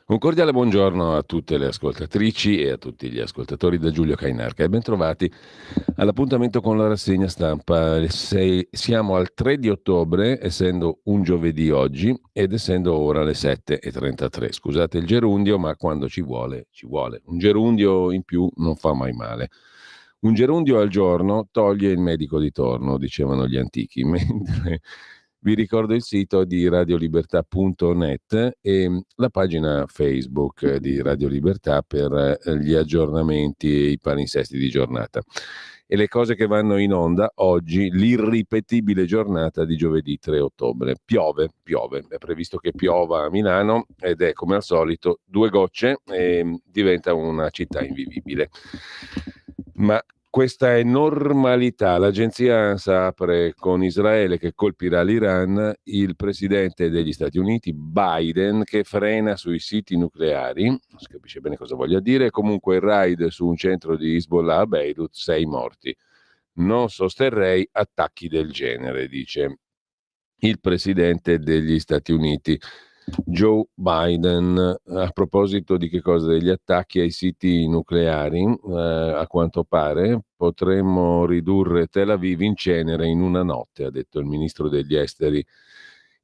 Un cordiale buongiorno a tutte le ascoltatrici e a tutti gli ascoltatori da Giulio Cainarca e bentrovati all'appuntamento con la rassegna stampa. Siamo al 3 di ottobre, essendo un giovedì oggi ed essendo ora le 7:33. Scusate il gerundio, ma quando ci vuole, ci vuole. Un gerundio in più non fa mai male. Un gerundio al giorno toglie il medico di torno, dicevano gli antichi, mentre vi ricordo il sito di radiolibertà.net e la pagina Facebook di Radio Libertà per gli aggiornamenti e i palinsesti di giornata. E le cose che vanno in onda oggi, l'irripetibile giornata di giovedì 3 ottobre. Piove, è previsto che piova a Milano ed è come al solito due gocce e diventa una città invivibile. Ma questa è normalità. L'agenzia ANSA apre con Israele che colpirà l'Iran, il presidente degli Stati Uniti, Biden, che frena sui siti nucleari, non si capisce bene cosa voglia dire, comunque il raid su un centro di Hezbollah a Beirut, 6 morti. Non sosterrei attacchi del genere, dice il presidente degli Stati Uniti. Joe Biden, a proposito di che cosa? Degli attacchi ai siti nucleari, a quanto pare potremmo ridurre Tel Aviv in cenere in una notte, ha detto il ministro degli esteri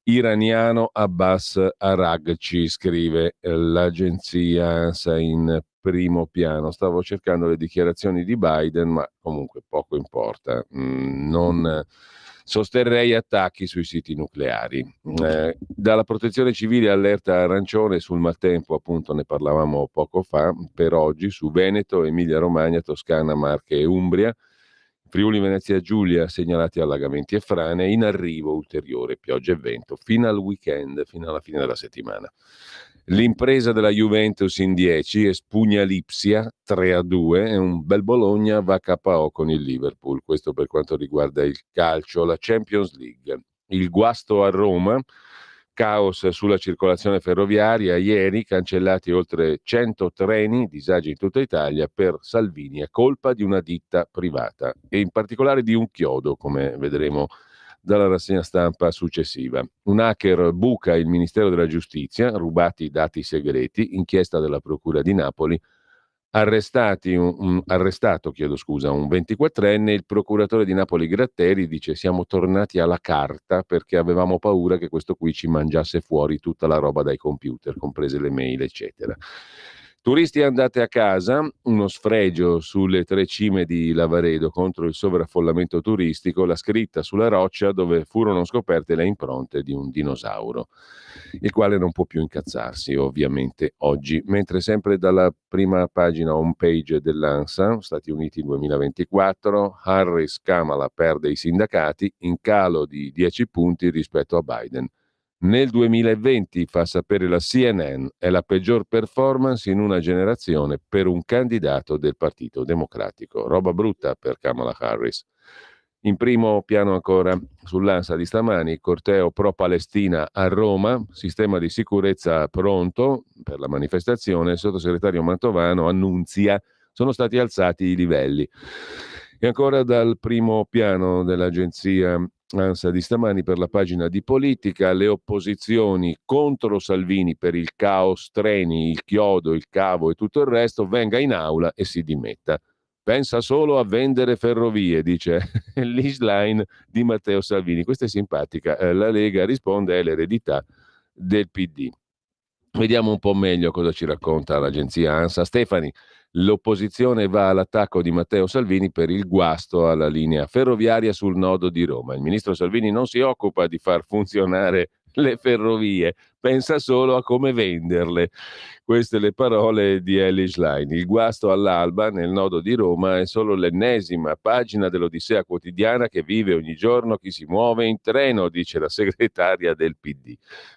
iraniano Abbas Araghchi, scrive l'agenzia ANSA in primo piano. Stavo cercando le dichiarazioni di Biden, ma comunque poco importa. Non sosterrei attacchi sui siti nucleari. Dalla protezione civile allerta arancione sul maltempo, appunto ne parlavamo poco fa, per oggi su Veneto, Emilia Romagna, Toscana, Marche e Umbria. Friuli Venezia Giulia segnalati allagamenti e frane, in arrivo ulteriore pioggia e vento fino al weekend, fino alla fine della settimana. L'impresa della Juventus in 10 espugna l'Ipsia 3-2 e un bel Bologna va KO con il Liverpool. Questo per quanto riguarda il calcio, la Champions League. Il guasto a Roma, caos sulla circolazione ferroviaria, ieri cancellati oltre 100 treni, disagi in tutta Italia per Salvini, è colpa di una ditta privata e in particolare di un chiodo, come vedremo dalla rassegna stampa successiva. Un hacker buca il Ministero della Giustizia, rubati dati segreti, inchiesta della Procura di Napoli, arrestato un 24enne, il procuratore di Napoli Gratteri dice siamo tornati alla carta perché avevamo paura che questo qui ci mangiasse fuori tutta la roba dai computer, comprese le mail, eccetera. Turisti andate a casa, uno sfregio sulle 3 cime di Lavaredo contro il sovraffollamento turistico, la scritta sulla roccia dove furono scoperte le impronte di un dinosauro, il quale non può più incazzarsi ovviamente oggi, mentre sempre dalla prima pagina home page dell'ANSA, Stati Uniti 2024, Harris-Kamala perde i sindacati, in calo di 10 punti rispetto a Biden. Nel 2020, fa sapere la CNN, è la peggior performance in una generazione per un candidato del Partito Democratico. Roba brutta per Kamala Harris. In primo piano ancora sull'ANSA di stamani, corteo pro-Palestina a Roma, sistema di sicurezza pronto per la manifestazione, il sottosegretario Mantovano annunzia sono stati alzati i livelli. E ancora dal primo piano dell'agenzia ANSA di stamani per la pagina di politica, le opposizioni contro Salvini per il caos treni, il chiodo, il cavo e tutto il resto, venga in aula e si dimetta. Pensa solo a vendere ferrovie, dice l'Isline di Matteo Salvini. Questa è simpatica. La Lega risponde è l'eredità del PD. Vediamo un po' meglio cosa ci racconta l'agenzia ANSA. Stefani, l'opposizione va all'attacco di Matteo Salvini per il guasto alla linea ferroviaria sul nodo di Roma. Il ministro Salvini non si occupa di far funzionare le ferrovie, pensa solo a come venderle. Queste le parole di Ellis Line. Il guasto all'alba nel nodo di Roma è solo l'ennesima pagina dell'Odissea quotidiana che vive ogni giorno chi si muove in treno, dice la segretaria del PD.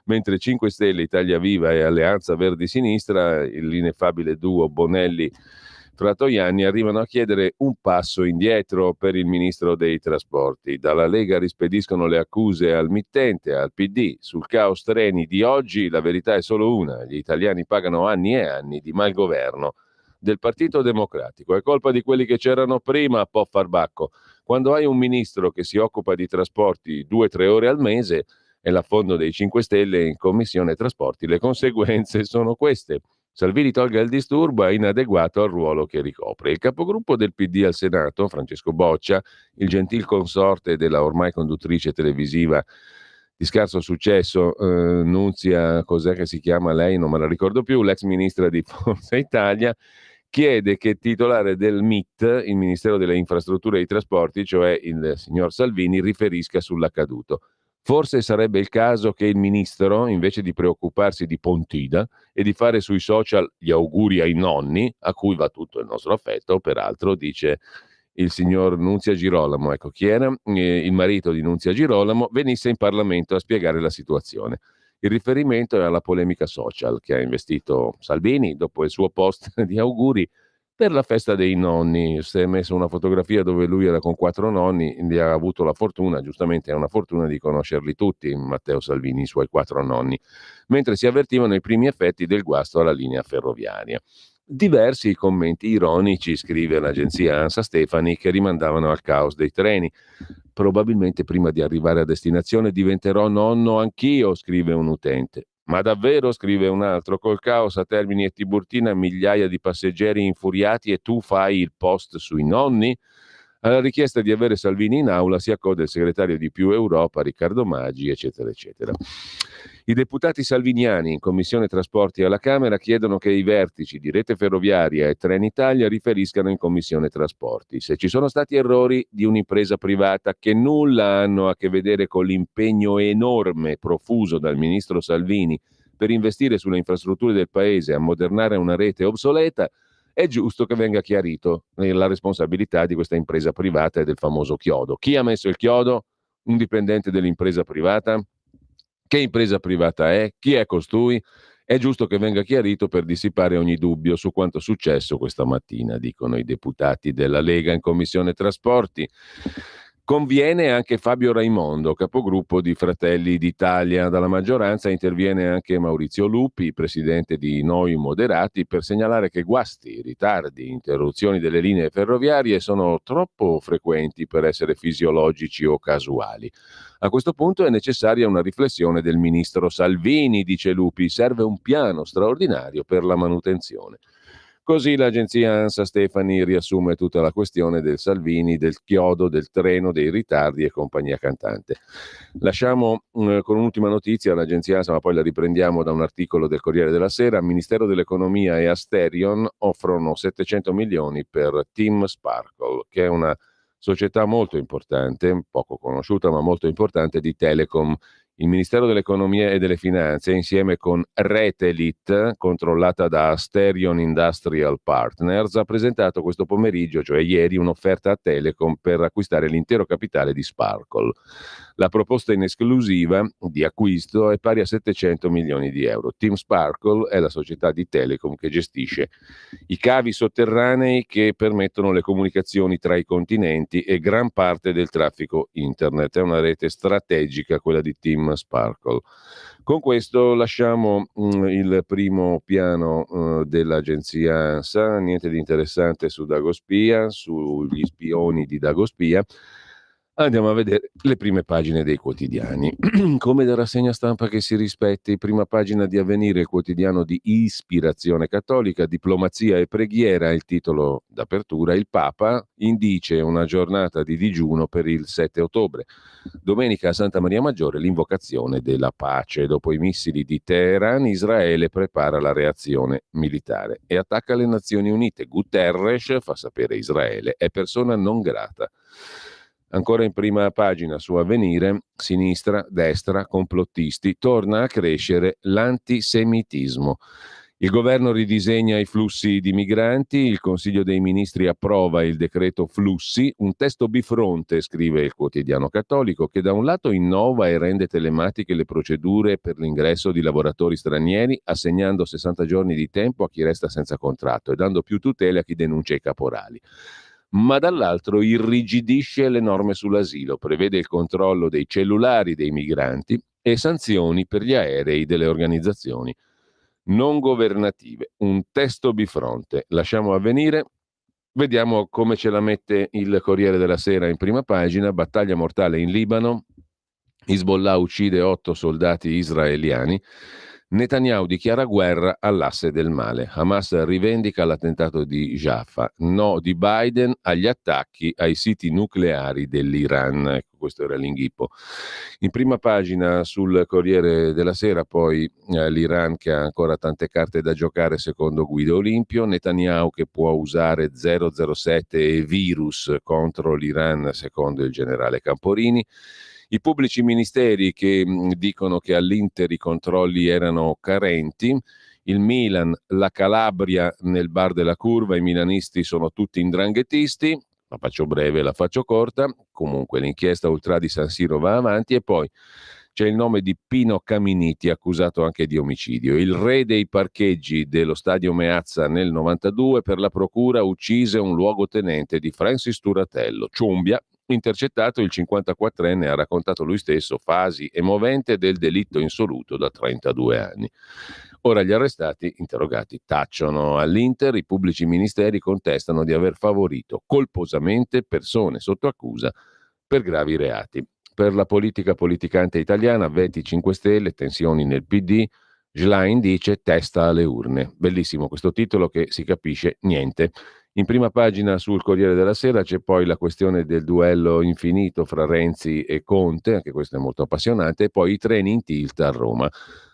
Mentre 5 Stelle, Italia Viva e Alleanza Verdi Sinistra, l'ineffabile duo Bonelli Fratoianni, arrivano a chiedere un passo indietro per il ministro dei trasporti. Dalla Lega rispediscono le accuse al mittente, al PD. Sul caos treni di oggi la verità è solo una: gli italiani pagano anni e anni di malgoverno del Partito Democratico. È colpa di quelli che c'erano prima, po' farbacco. Quando hai un ministro che si occupa di trasporti 2 o 3 ore al mese, e l'affondo dei 5 Stelle in Commissione Trasporti. Le conseguenze sono queste. Salvini tolga il disturbo, è inadeguato al ruolo che ricopre. Il capogruppo del PD al Senato, Francesco Boccia, il gentil consorte della ormai conduttrice televisiva di scarso successo, Nunzia, cos'è che si chiama lei? Non me la ricordo più, l'ex ministra di Forza Italia, chiede che il titolare del MIT, il Ministero delle Infrastrutture e dei Trasporti, cioè il signor Salvini, riferisca sull'accaduto. Forse sarebbe il caso che il ministro, invece di preoccuparsi di Pontida e di fare sui social gli auguri ai nonni, a cui va tutto il nostro affetto, peraltro, dice il signor Nunzia Girolamo, ecco chi era, il marito di Nunzia Girolamo, venisse in Parlamento a spiegare la situazione. Il riferimento è alla polemica social che ha investito Salvini dopo il suo post di auguri per la festa dei nonni. Si è messo una fotografia dove lui era con 4 nonni, li ha avuto la fortuna, giustamente è una fortuna di conoscerli tutti, Matteo Salvini, i suoi 4 nonni, mentre si avvertivano i primi effetti del guasto alla linea ferroviaria. Diversi i commenti ironici, scrive l'agenzia ANSA Stefani, che rimandavano al caos dei treni. Probabilmente prima di arrivare a destinazione diventerò nonno anch'io, scrive un utente. Ma davvero, scrive un altro, col caos a Termini e Tiburtina, migliaia di passeggeri infuriati e tu fai il post sui nonni? Alla richiesta di avere Salvini in aula si accode il segretario di Più Europa, Riccardo Maggi, eccetera, eccetera. I deputati salviniani in Commissione Trasporti alla Camera chiedono che i vertici di Rete Ferroviaria e Trenitalia riferiscano in Commissione Trasporti. Se ci sono stati errori di un'impresa privata che nulla hanno a che vedere con l'impegno enorme profuso dal ministro Salvini per investire sulle infrastrutture del Paese e ammodernare una rete obsoleta, è giusto che venga chiarito la responsabilità di questa impresa privata e del famoso chiodo. Chi ha messo il chiodo? Un dipendente dell'impresa privata? Che impresa privata è? Chi è costui? È giusto che venga chiarito per dissipare ogni dubbio su quanto successo questa mattina, dicono i deputati della Lega in Commissione Trasporti. Conviene anche Fabio Raimondo, capogruppo di Fratelli d'Italia. Dalla maggioranza interviene anche Maurizio Lupi, presidente di Noi Moderati, per segnalare che guasti, ritardi, interruzioni delle linee ferroviarie sono troppo frequenti per essere fisiologici o casuali. A questo punto è necessaria una riflessione del ministro Salvini, dice Lupi, serve un piano straordinario per la manutenzione. Così l'agenzia ANSA Stefani riassume tutta la questione del Salvini, del chiodo, del treno, dei ritardi e compagnia cantante. Lasciamo con un'ultima notizia l'agenzia ANSA, ma poi la riprendiamo da un articolo del Corriere della Sera. Ministero dell'Economia e Asterion offrono 700 milioni per Team Sparkle, che è una società molto importante, poco conosciuta ma molto importante, di Telecom. Il Ministero dell'Economia e delle Finanze, insieme con Retelit, controllata da Asterion Industrial Partners, ha presentato questo pomeriggio, cioè ieri, un'offerta a Telecom per acquistare l'intero capitale di Sparkle. La proposta in esclusiva di acquisto è pari a 700 milioni di euro. Team Sparkle è la società di Telecom che gestisce i cavi sotterranei che permettono le comunicazioni tra i continenti e gran parte del traffico internet. È una rete strategica quella di Team Sparkle. Con questo lasciamo il primo piano dell'agenzia ANSA, niente di interessante su Dagospia, sugli spioni di Dagospia. Andiamo a vedere le prime pagine dei quotidiani. Come da rassegna stampa che si rispetti, prima pagina di Avvenire, il quotidiano di ispirazione cattolica, diplomazia e preghiera, il titolo d'apertura, il Papa indice una giornata di digiuno per il 7 ottobre. Domenica a Santa Maria Maggiore l'invocazione della pace. Dopo i missili di Teheran, Israele prepara la reazione militare e attacca le Nazioni Unite. Guterres, fa sapere Israele, è persona non grata. Ancora in prima pagina su Avvenire, sinistra, destra, complottisti, torna a crescere l'antisemitismo. Il governo ridisegna i flussi di migranti, il Consiglio dei Ministri approva il decreto flussi, un testo bifronte, scrive il quotidiano cattolico, che da un lato innova e rende telematiche le procedure per l'ingresso di lavoratori stranieri, assegnando 60 giorni di tempo a chi resta senza contratto e dando più tutele a chi denuncia i caporali. Ma dall'altro irrigidisce le norme sull'asilo, prevede il controllo dei cellulari dei migranti e sanzioni per gli aerei delle organizzazioni non governative. Un testo bifronte. Lasciamo Avvenire. Vediamo come ce la mette il Corriere della Sera in prima pagina. Battaglia mortale in Libano. Hezbollah uccide 8 soldati israeliani. Netanyahu dichiara guerra all'asse del male. Hamas rivendica l'attentato di Jaffa. No di Biden agli attacchi ai siti nucleari dell'Iran. Ecco, questo era l'inghippo. In prima pagina sul Corriere della Sera, poi l'Iran che ha ancora tante carte da giocare secondo Guido Olimpio. Netanyahu che può usare 007 e virus contro l'Iran secondo il generale Camporini. I pubblici ministeri che dicono che all'Inter i controlli erano carenti, il Milan, la Calabria nel bar della curva, i milanisti sono tutti indranghetisti, la faccio breve, la faccio corta, comunque l'inchiesta ultra di San Siro va avanti e poi c'è il nome di Pino Caminiti, accusato anche di omicidio. Il re dei parcheggi dello stadio Meazza nel 92 per la procura uccise un luogotenente di Francis Turatello, Ciumbia. Intercettato, il 54enne ha raccontato lui stesso fasi e movente del delitto insoluto da 32 anni. Ora gli arrestati, interrogati, tacciono. All'Inter i pubblici ministeri contestano di aver favorito colposamente persone sotto accusa per gravi reati. Per la politica politicante italiana, veti 5 Stelle, tensioni nel PD, Schlein dice testa alle urne. Bellissimo questo titolo che si capisce niente. In prima pagina sul Corriere della Sera c'è poi la questione del duello infinito fra Renzi e Conte, anche questo è molto appassionante, e poi i treni in tilt a Roma.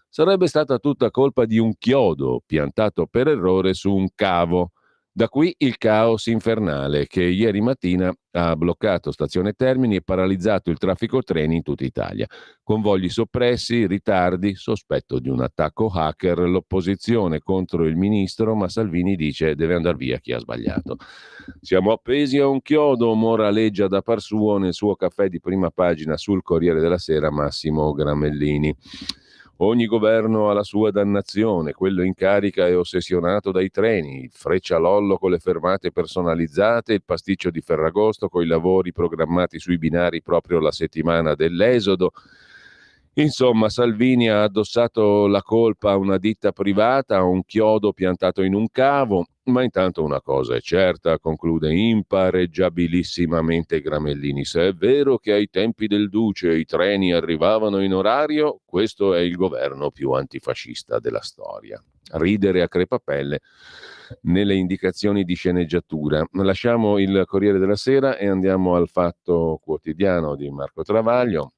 Sarebbe stata tutta colpa di un chiodo piantato per errore su un cavo. Da qui il caos infernale che ieri mattina ha bloccato Stazione Termini e paralizzato il traffico treni in tutta Italia. Convogli soppressi, ritardi, sospetto di un attacco hacker, l'opposizione contro il ministro, ma Salvini dice deve andare via chi ha sbagliato. Siamo appesi a un chiodo, moraleggia da par suo nel suo caffè di prima pagina sul Corriere della Sera Massimo Gramellini. Ogni governo ha la sua dannazione, quello in carica è ossessionato dai treni, il Freccialollo con le fermate personalizzate, il pasticcio di Ferragosto con i lavori programmati sui binari proprio la settimana dell'esodo. Insomma, Salvini ha addossato la colpa a una ditta privata, a un chiodo piantato in un cavo, ma intanto una cosa è certa, conclude impareggiabilissimamente Gramellini, se è vero che ai tempi del Duce i treni arrivavano in orario, questo è il governo più antifascista della storia. Ridere a crepapelle nelle indicazioni di sceneggiatura. Lasciamo il Corriere della Sera e andiamo al Fatto Quotidiano di Marco Travaglio.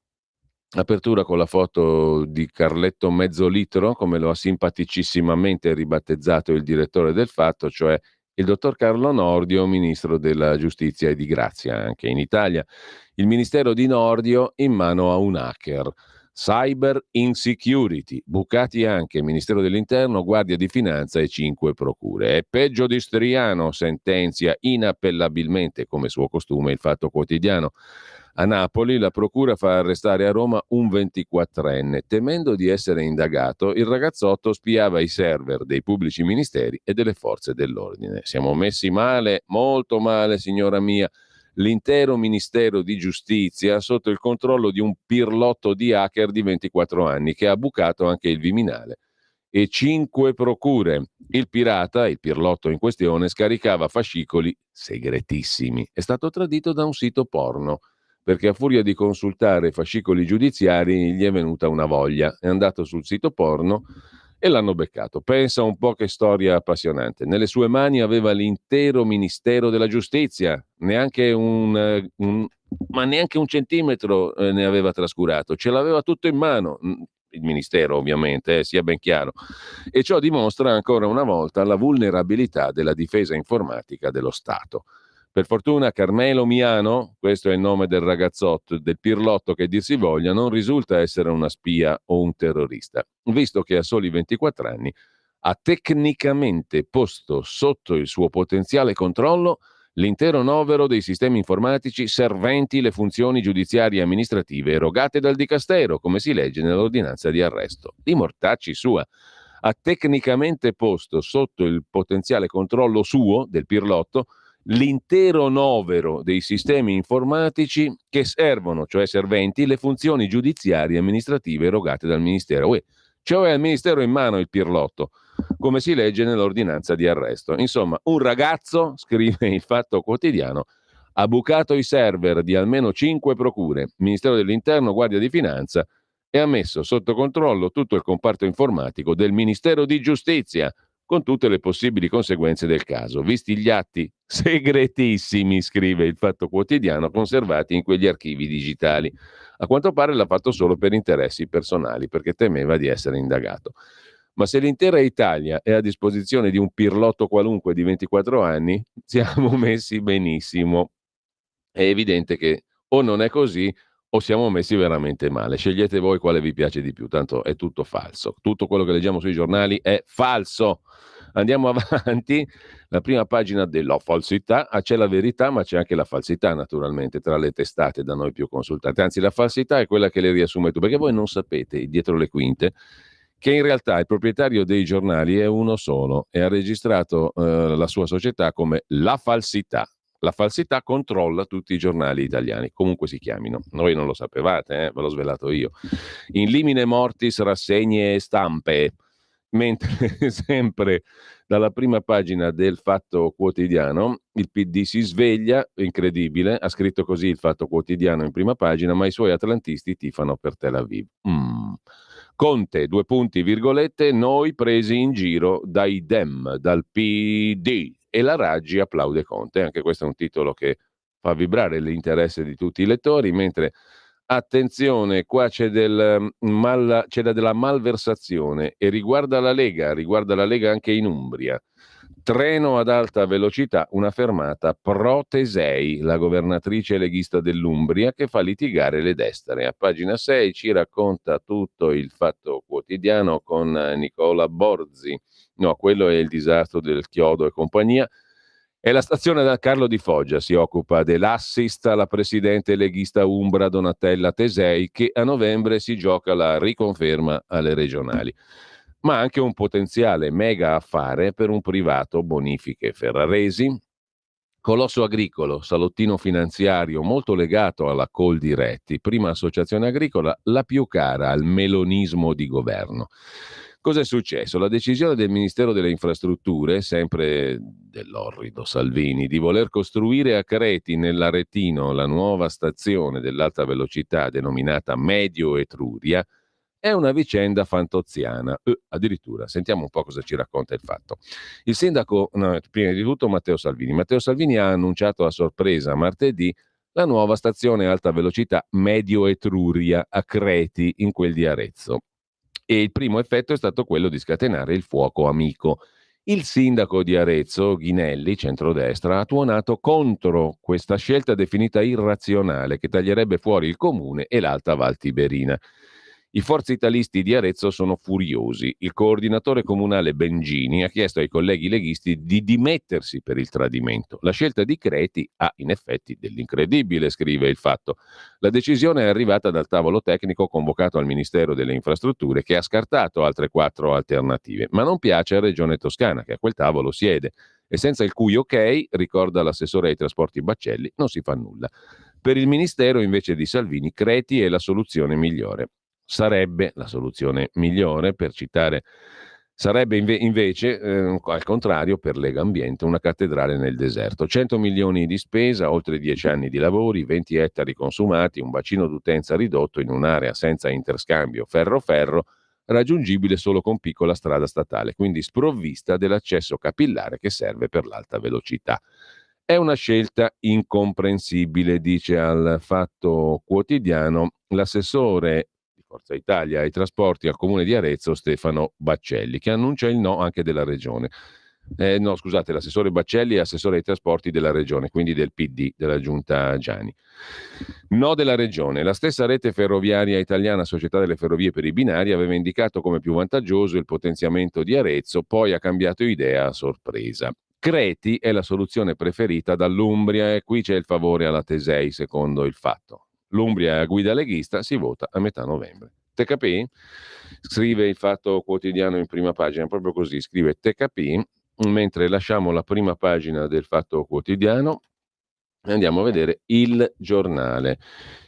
Apertura con la foto di Carletto Mezzolitro, come lo ha simpaticissimamente ribattezzato il direttore del Fatto, cioè il dottor Carlo Nordio, ministro della giustizia e di grazia anche in Italia. Il ministero di Nordio in mano a un hacker. Cyber insecurity, bucati anche Ministero dell'Interno, Guardia di Finanza e 5 procure. È peggio di Striano, sentenzia inappellabilmente, come suo costume, il Fatto Quotidiano. A Napoli la procura fa arrestare a Roma un 24enne. Temendo di essere indagato, il ragazzotto spiava i server dei pubblici ministeri e delle forze dell'ordine. Siamo messi male, molto male, signora mia. L'intero Ministero di Giustizia sotto il controllo di un pirlotto di hacker di 24 anni che ha bucato anche il Viminale. E 5 procure. Il pirata, il pirlotto in questione, scaricava fascicoli segretissimi. È stato tradito da un sito porno perché a furia di consultare fascicoli giudiziari gli è venuta una voglia. È andato sul sito porno e l'hanno beccato. Pensa un po' che storia appassionante. Nelle sue mani aveva l'intero Ministero della Giustizia, neanche ma neanche un centimetro ne aveva trascurato, ce l'aveva tutto in mano. Il Ministero ovviamente, sia ben chiaro. E ciò dimostra ancora una volta la vulnerabilità della difesa informatica dello Stato. Per fortuna Carmelo Miano, questo è il nome del ragazzotto, del pirlotto che dir si voglia, non risulta essere una spia o un terrorista, visto che a soli 24 anni ha tecnicamente posto sotto il suo potenziale controllo l'intero novero dei sistemi informatici serventi le funzioni giudiziarie e amministrative erogate dal Dicastero, come si legge nell'ordinanza di arresto. Di mortacci sua. Ha tecnicamente posto sotto il potenziale controllo suo, del pirlotto, l'intero novero dei sistemi informatici che servono, cioè serventi, le funzioni giudiziarie e amministrative erogate dal Ministero. Cioè al Ministero in mano il pirlotto, come si legge nell'ordinanza di arresto. Insomma, un ragazzo, scrive il Fatto Quotidiano, Ha bucato i server di almeno 5 procure, Ministero dell'Interno, Guardia di Finanza, e ha messo sotto controllo tutto il comparto informatico del Ministero di Giustizia, con tutte le possibili conseguenze del caso, visti gli atti segretissimi, scrive il Fatto Quotidiano, conservati in quegli archivi digitali. A quanto pare l'ha fatto solo per interessi personali, perché temeva di essere indagato. Ma se l'intera Italia è a disposizione di un pirlotto qualunque di 24 anni, siamo messi benissimo. È evidente che o non è così o siamo messi veramente male. Scegliete voi quale vi piace di più, tanto è tutto falso. Tutto quello che leggiamo sui giornali è falso. Andiamo avanti. La prima pagina della falsità, c'è la verità, ma c'è anche la falsità, naturalmente, tra le testate da noi più consultate. Anzi, la falsità è quella che le riassume tu, perché voi non sapete, dietro le quinte, che in realtà il proprietario dei giornali è uno solo e ha registrato la sua società come La Falsità. La falsità controlla tutti i giornali italiani, comunque si chiamino. Noi non lo sapevate, ve l'ho svelato io. In limine mortis rassegne e stampe, mentre sempre dalla prima pagina del Fatto Quotidiano il PD si sveglia, incredibile, ha scritto così il Fatto Quotidiano in prima pagina, ma i suoi atlantisti tifano per Tel Aviv. Conte, due punti, virgolette, noi presi in giro dai Dem, dal PD, e la Raggi applaude Conte. Anche questo è un titolo che fa vibrare l'interesse di tutti i lettori, mentre attenzione, qua c'è della malversazione e riguarda la Lega anche in Umbria. Treno ad alta velocità, una fermata pro Tesei, la governatrice leghista dell'Umbria, che fa litigare le destre. A pagina 6 ci racconta tutto il Fatto Quotidiano con Nicola Borzi. No, quello è il disastro del chiodo e compagnia. E la stazione da Carlo Di Foggia si occupa dell'assist alla presidente leghista umbra Donatella Tesei, che a novembre si gioca la riconferma alle regionali. Ma anche un potenziale mega affare per un privato, Bonifiche Ferraresi, colosso agricolo, salottino finanziario molto legato alla Coldiretti, prima associazione agricola, la più cara al melonismo di governo. Cosa è successo? La decisione del Ministero delle Infrastrutture, sempre dell'orrido Salvini, di voler costruire a Creti, nell'Aretino, la nuova stazione dell'alta velocità denominata Medio Etruria, è una vicenda fantoziana. Addirittura, sentiamo un po' cosa ci racconta il Fatto. Il sindaco, no, prima di tutto Matteo Salvini. Matteo Salvini ha annunciato a sorpresa martedì la nuova stazione alta velocità Medio Etruria a Creti, in quel di Arezzo. E il primo effetto è stato quello di scatenare il fuoco amico. Il sindaco di Arezzo, Ghinelli, centrodestra, ha tuonato contro questa scelta definita irrazionale che taglierebbe fuori il comune e l'Alta Val Tiberina. I forzitalisti di Arezzo sono furiosi. Il coordinatore comunale Bengini ha chiesto ai colleghi leghisti di dimettersi per il tradimento. La scelta di Creti ha in effetti dell'incredibile, scrive il Fatto. La decisione è arrivata dal tavolo tecnico convocato al Ministero delle Infrastrutture, che ha scartato altre 4 alternative, ma non piace a Regione Toscana, che a quel tavolo siede, e senza il cui ok, ricorda l'assessore ai trasporti Baccelli, non si fa nulla. Per il Ministero invece di Salvini, Creti è la soluzione migliore. Sarebbe la soluzione migliore, per citare, sarebbe invece, al contrario, per Lega Ambiente, una cattedrale nel deserto. 100 milioni di spesa, oltre 10 anni di lavori, 20 ettari consumati, un bacino d'utenza ridotto in un'area senza interscambio ferro-ferro, raggiungibile solo con piccola strada statale, quindi sprovvista dell'accesso capillare che serve per l'alta velocità. È una scelta incomprensibile, dice al Fatto Quotidiano l'assessore Forza Italia ai trasporti al comune di Arezzo Stefano Baccelli, che annuncia il no anche della regione. No, scusate, l'assessore Baccelli è assessore ai trasporti della regione, quindi del PD, della giunta Giani. No della regione. La stessa rete ferroviaria italiana, Società delle Ferrovie per i Binari, aveva indicato come più vantaggioso il potenziamento di Arezzo, poi ha cambiato idea a sorpresa. Creti è la soluzione preferita dall'Umbria e qui c'è il favore alla Tesei, secondo il Fatto. L'Umbria è a guida leghista, si vota a metà novembre. Te capì? Scrive il Fatto Quotidiano in prima pagina, proprio così, scrive te capì, mentre lasciamo la prima pagina del Fatto Quotidiano e andiamo a vedere il giornale.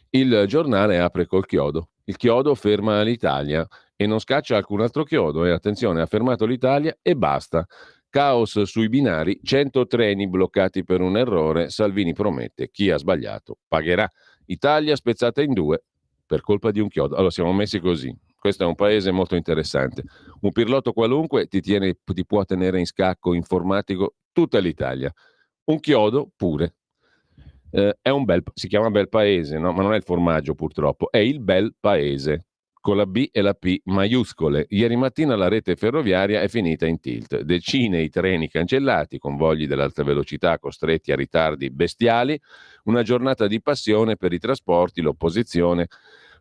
Il giornale apre col chiodo. Il chiodo ferma l'Italia e non scaccia alcun altro chiodo. E attenzione, ha fermato l'Italia e basta. caos sui binari, 100 treni bloccati per un errore, Salvini promette chi ha sbagliato pagherà. Italia spezzata in due per colpa di un chiodo. Allora siamo messi così. Questo è un paese molto interessante. Un pirlotto qualunque ti può tenere in scacco informatico tutta l'Italia. Un chiodo pure. Si chiama bel paese, no? Ma non è il formaggio purtroppo, è il bel paese con la B e la P maiuscole. Ieri mattina la rete ferroviaria è finita in tilt. Decine i treni cancellati, convogli dell'alta velocità costretti a ritardi bestiali, una giornata di passione per i trasporti, l'opposizione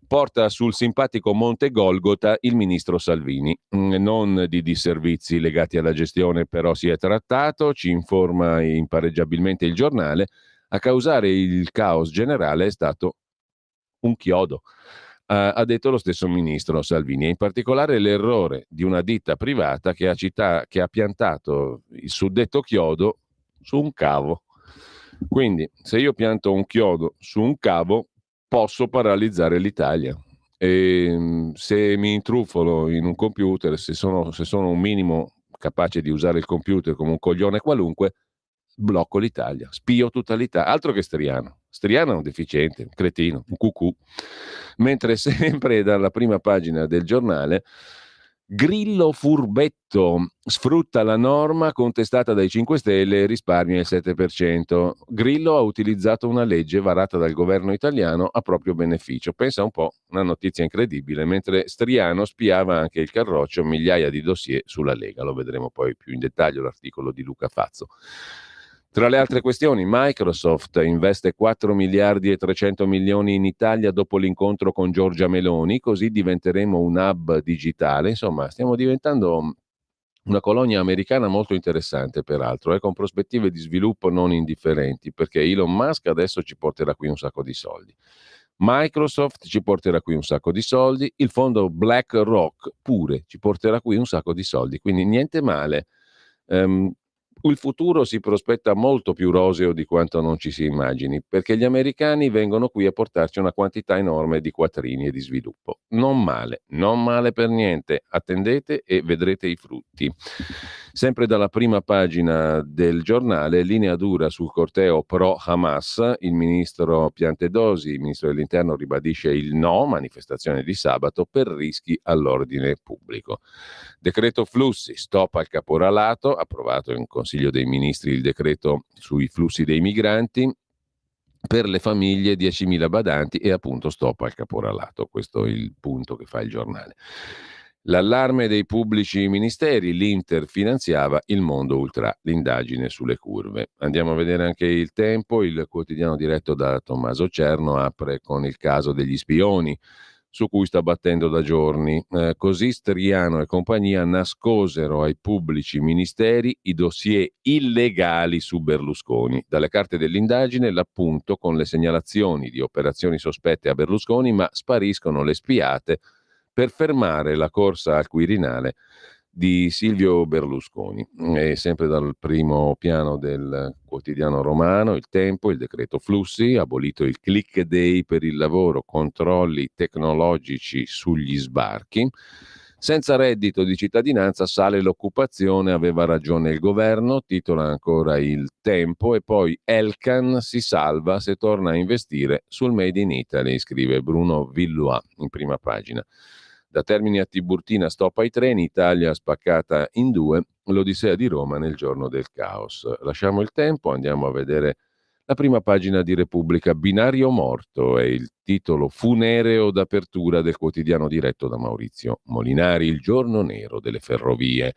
porta sul simpatico Monte Golgota il ministro Salvini. Non di disservizi legati alla gestione però si è trattato, ci informa impareggiabilmente il giornale, a causare il caos generale è stato un chiodo, ha detto lo stesso ministro Salvini, e in particolare l'errore di una ditta privata che ha piantato il suddetto chiodo su un cavo. Quindi, se io pianto un chiodo su un cavo, posso paralizzare l'Italia. E se mi intrufolo in un computer, se sono un minimo capace di usare il computer come un coglione qualunque, blocco l'Italia, spio tutta l'Italia, altro che Striano. Striano è un deficiente, un cretino, un cucù. Mentre sempre dalla prima pagina del giornale, Grillo furbetto, sfrutta la norma contestata dai 5 Stelle e risparmia il 7%. Grillo ha utilizzato una legge varata dal governo italiano a proprio beneficio. Pensa un po', una notizia incredibile, mentre Striano spiava anche il Carroccio migliaia di dossier sulla Lega. Lo vedremo poi più in dettaglio l'articolo di Luca Fazzo. Tra le altre questioni, Microsoft investe 4 miliardi e 300 milioni in Italia dopo l'incontro con Giorgia Meloni, così diventeremo un hub digitale. Insomma, stiamo diventando una colonia americana molto interessante, peraltro, con prospettive di sviluppo non indifferenti, perché Elon Musk adesso ci porterà qui un sacco di soldi. Microsoft ci porterà qui un sacco di soldi, il fondo BlackRock pure ci porterà qui un sacco di soldi, quindi niente male. Il futuro si prospetta molto più roseo di quanto non ci si immagini, perché gli americani vengono qui a portarci una quantità enorme di quattrini e di sviluppo. Non male, non male per niente. Attendete e vedrete i frutti. Sempre dalla prima pagina del giornale, linea dura sul corteo pro Hamas, il ministro Piantedosi, il ministro dell'Interno, ribadisce il no, manifestazione di sabato, per rischi all'ordine pubblico. Decreto flussi, stop al caporalato, approvato in Consiglio dei Ministri il decreto sui flussi dei migranti, per le famiglie 10.000 badanti e appunto stop al caporalato. Questo è il punto che fa il giornale. L'allarme dei pubblici ministeri, l'Inter finanziava il Mondo Ultra, l'indagine sulle curve. Andiamo a vedere anche il Tempo, il quotidiano diretto da Tommaso Cerno apre con il caso degli spioni, su cui sta battendo da giorni. Così Striano e compagnia nascosero ai pubblici ministeri i dossier illegali su Berlusconi. Dalle carte dell'indagine l'appunto con le segnalazioni di operazioni sospette a Berlusconi, ma spariscono le spiate per fermare la corsa al Quirinale di Silvio Berlusconi. E sempre dal primo piano del quotidiano romano, il Tempo, il decreto flussi, abolito il click day per il lavoro, controlli tecnologici sugli sbarchi. Senza reddito di cittadinanza sale l'occupazione, aveva ragione il governo, titola ancora il Tempo, e poi Elkann si salva se torna a investire sul Made in Italy, scrive Bruno Villois in prima pagina. Da Termini a Tiburtina stop ai treni, Italia spaccata in due, l'Odissea di Roma nel giorno del caos. Lasciamo il Tempo, andiamo a vedere la prima pagina di Repubblica. Binario morto è il titolo funereo d'apertura del quotidiano diretto da Maurizio Molinari, il giorno nero delle ferrovie.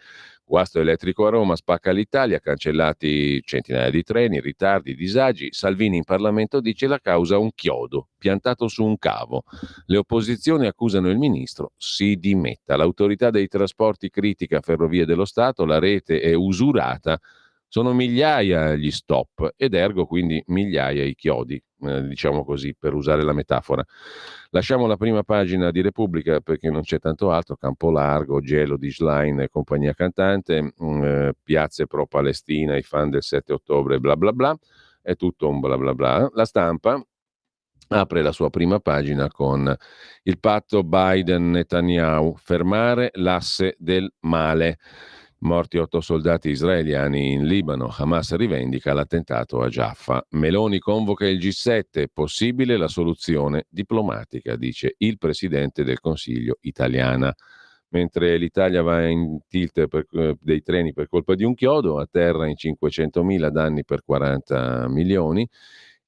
Guasto elettrico a Roma, spacca l'Italia, cancellati centinaia di treni, ritardi, disagi. Salvini in Parlamento dice la causa un chiodo piantato su un cavo. Le opposizioni accusano il ministro, si dimetta. L'autorità dei trasporti critica Ferrovie dello Stato, la rete è usurata. Sono migliaia gli stop ed ergo quindi migliaia i chiodi, diciamo così, per usare la metafora. Lasciamo la prima pagina di Repubblica perché non c'è tanto altro, Campo Largo, Gelo di Schlein e compagnia cantante, piazze pro Palestina, i fan del 7 ottobre, bla bla bla, è tutto un bla bla bla. La Stampa apre la sua prima pagina con il patto Biden-Netanyahu, fermare l'asse del male. Morti 8 soldati israeliani in Libano. Hamas rivendica l'attentato a Jaffa. Meloni convoca il G7. Possibile la soluzione diplomatica, dice il presidente del Consiglio italiana. Mentre l'Italia va in tilt dei treni per colpa di un chiodo, a terra in 500.000 danni per 40 milioni.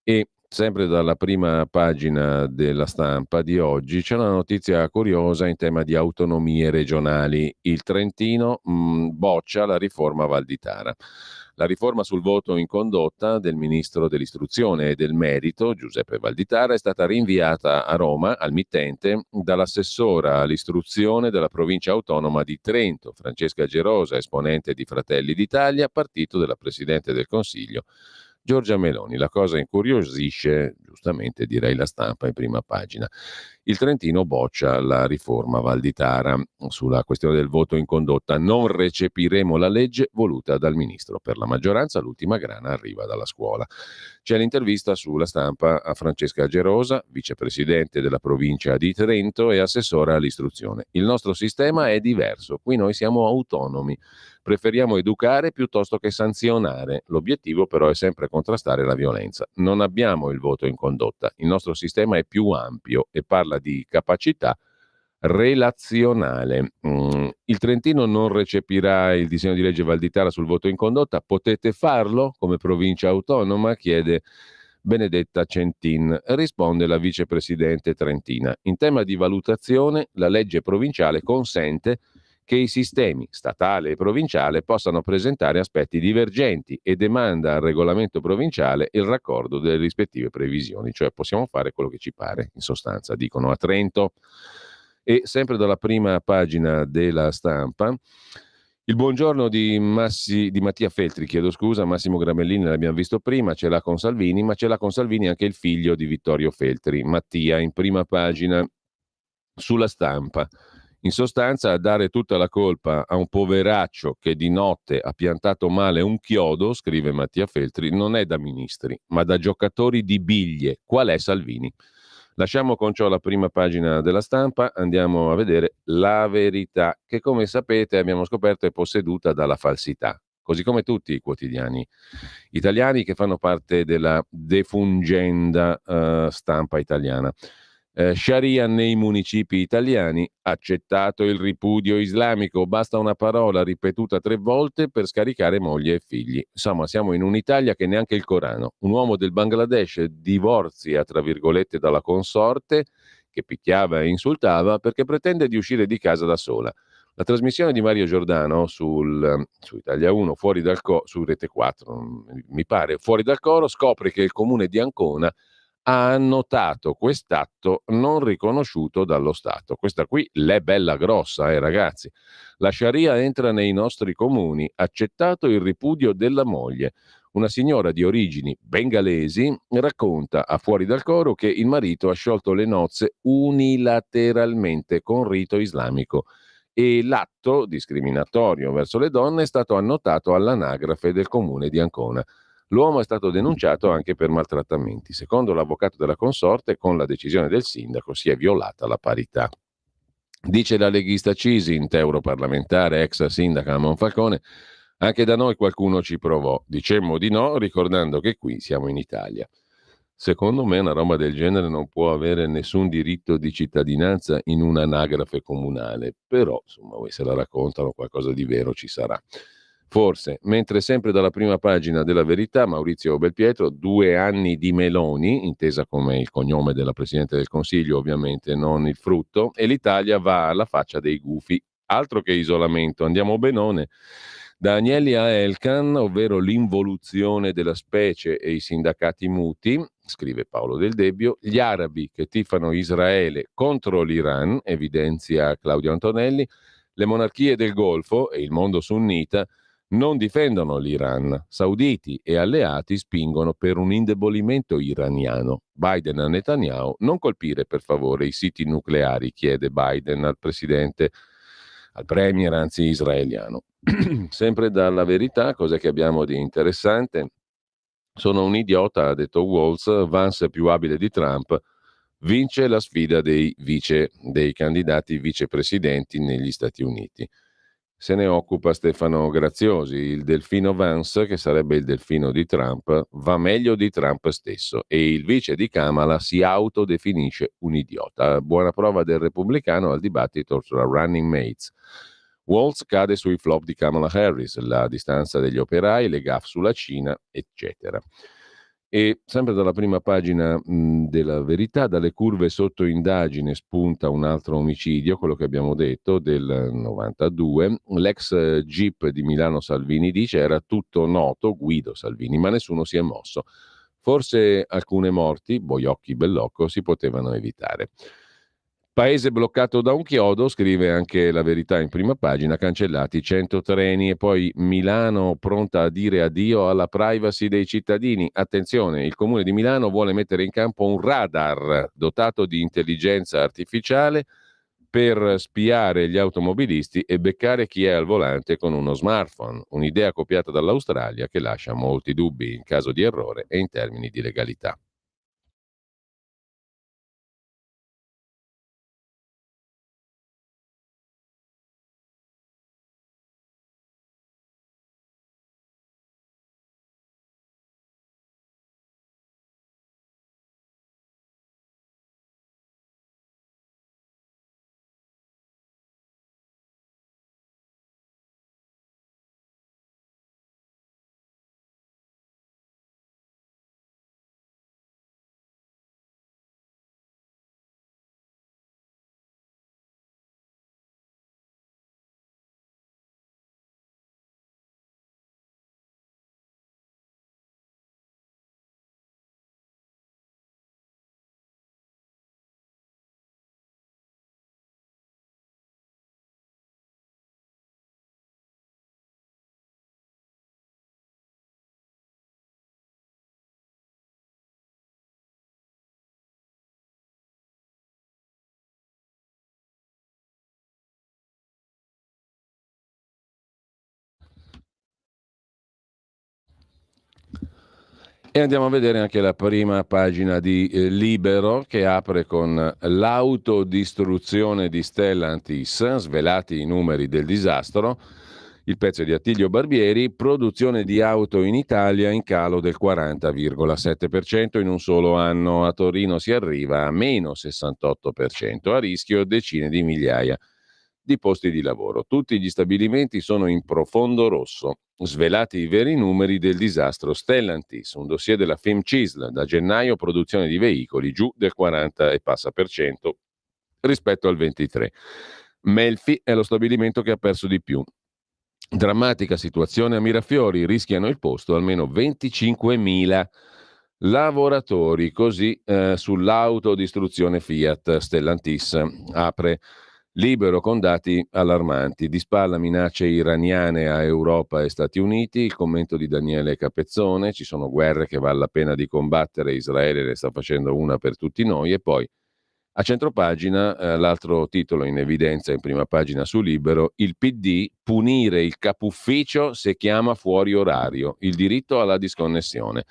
E sempre dalla prima pagina della Stampa di oggi c'è una notizia curiosa in tema di autonomie regionali. Il Trentino boccia la riforma Valditara. La riforma sul voto in condotta del ministro dell'istruzione e del merito, Giuseppe Valditara, è stata rinviata a Roma, al mittente, dall'assessora all'istruzione della provincia autonoma di Trento, Francesca Gerosa, esponente di Fratelli d'Italia, partito della Presidente del Consiglio, Giorgia Meloni. La cosa incuriosisce, giustamente direi, la Stampa in prima pagina. Il Trentino boccia la riforma Valditara sulla questione del voto in condotta. Non recepiremo la legge voluta dal ministro. Per la maggioranza l'ultima grana arriva dalla scuola. C'è l'intervista sulla Stampa a Francesca Gerosa, vicepresidente della provincia di Trento e assessora all'istruzione. Il nostro sistema è diverso, qui noi siamo autonomi. Preferiamo educare piuttosto che sanzionare. L'obiettivo però è sempre contrastare la violenza. Non abbiamo il voto in condotta. Il nostro sistema è più ampio e parla di capacità relazionale. Il Trentino non recepirà il disegno di legge Valditara sul voto in condotta. Potete farlo come provincia autonoma? Chiede Benedetta Centin. Risponde la vicepresidente trentina. In tema di valutazione, la legge provinciale consente che i sistemi statale e provinciale possano presentare aspetti divergenti e demanda al regolamento provinciale il raccordo delle rispettive previsioni, cioè possiamo fare quello che ci pare, in sostanza, dicono a Trento. E sempre dalla prima pagina della Stampa, il buongiorno di Mattia Feltri, chiedo scusa, Massimo Gramellini l'abbiamo visto prima, ce l'ha con Salvini, ma ce l'ha con Salvini anche il figlio di Vittorio Feltri, Mattia, in prima pagina sulla Stampa. In sostanza, a dare tutta la colpa a un poveraccio che di notte ha piantato male un chiodo, scrive Mattia Feltri, non è da ministri, ma da giocatori di biglie. Qual è Salvini? Lasciamo con ciò la prima pagina della Stampa, andiamo a vedere La Verità, che come sapete abbiamo scoperto è posseduta dalla falsità, così come tutti i quotidiani italiani che fanno parte della defungenda stampa italiana. Sharia nei municipi italiani, accettato il ripudio islamico, basta una parola ripetuta 3 volte per scaricare moglie e figli. Insomma, siamo in un'Italia che neanche il Corano. Un uomo del Bangladesh divorzia, tra virgolette, dalla consorte, che picchiava e insultava, perché pretende di uscire di casa da sola. La trasmissione di Mario Giordano su Italia 1, su Rete 4, mi pare, fuori dal coro, scopre che il comune di Ancona ha annotato quest'atto non riconosciuto dallo Stato. Questa qui l'è bella grossa, ragazzi. La Sharia entra nei nostri comuni, accettato il ripudio della moglie. Una signora di origini bengalesi racconta a Fuori dal coro che il marito ha sciolto le nozze unilateralmente con rito islamico e l'atto discriminatorio verso le donne è stato annotato all'anagrafe del comune di Ancona. L'uomo è stato denunciato anche per maltrattamenti. Secondo l'avvocato della consorte, con la decisione del sindaco si è violata la parità. Dice la leghista Cisint, europarlamentare, ex sindaca a Monfalcone, anche da noi qualcuno ci provò. Dicemmo di no, ricordando che qui siamo in Italia. Secondo me una roba del genere non può avere nessun diritto di cittadinanza in un'anagrafe comunale, però insomma voi se la raccontano qualcosa di vero ci sarà. Forse, mentre sempre dalla prima pagina della Verità, Maurizio Belpietro, 2 anni di Meloni, intesa come il cognome della Presidente del Consiglio ovviamente, non il frutto, e l'Italia va alla faccia dei gufi. Altro che isolamento, andiamo benone. Da Agnelli a Elkan, ovvero l'involuzione della specie e i sindacati muti, scrive Paolo Del Debbio, gli arabi che tifano Israele contro l'Iran, evidenzia Claudio Antonelli, le monarchie del Golfo e il mondo sunnita non difendono l'Iran. Sauditi e alleati spingono per un indebolimento iraniano. Biden a Netanyahu: non colpire per favore i siti nucleari, chiede Biden al presidente, al premier anzi israeliano. Sempre dalla Verità, cos'è che abbiamo di interessante? Sono un idiota, ha detto Walz, Vance è più abile di Trump, vince la sfida dei candidati vicepresidenti negli Stati Uniti. se ne occupa Stefano Graziosi. Il delfino Vance, che sarebbe il delfino di Trump, va meglio di Trump stesso e il vice di Kamala si autodefinisce un idiota. Buona prova del repubblicano al dibattito tra running mates. Walz cade sui flop di Kamala Harris, la distanza degli operai, le gaffe sulla Cina, eccetera. E sempre dalla prima pagina della Verità, dalle curve sotto indagine spunta un altro omicidio, quello che abbiamo detto, del 92. L'ex GIP di Milano Salvini dice era tutto noto, Guido Salvini, ma nessuno si è mosso. Forse alcune morti, Boiocchi Bellocco, si potevano evitare. Paese bloccato da un chiodo, scrive anche La Verità in prima pagina, cancellati 100 treni e poi Milano pronta a dire addio alla privacy dei cittadini. Attenzione, il Comune di Milano vuole mettere in campo un radar dotato di intelligenza artificiale per spiare gli automobilisti e beccare chi è al volante con uno smartphone. Un'idea copiata dall'Australia che lascia molti dubbi in caso di errore e in termini di legalità. E andiamo a vedere anche la prima pagina di Libero, che apre con l'autodistruzione di Stellantis, svelati i numeri del disastro. Il pezzo è di Attilio Barbieri: produzione di auto in Italia in calo del 40,7% in un solo anno. A Torino si arriva a meno 68%, a rischio decine di migliaia di posti di lavoro. Tutti gli stabilimenti sono in profondo rosso. Svelati i veri numeri del disastro Stellantis, un dossier della FIMCISL. Da gennaio produzione di veicoli giù del 40 e passa per cento rispetto al 23. Melfi è lo stabilimento che ha perso di più. Drammatica situazione a Mirafiori, rischiano il posto almeno 25.000 lavoratori, così sull'autodistruzione Fiat. Stellantis apre Libero con dati allarmanti. Di spalla minacce iraniane a Europa e Stati Uniti, il commento di Daniele Capezzone: ci sono guerre che vale la pena di combattere, Israele ne sta facendo una per tutti noi. E poi a centropagina, l'altro titolo in evidenza in prima pagina su Libero: il PD, punire il capufficio se chiama fuori orario, il diritto alla disconnessione.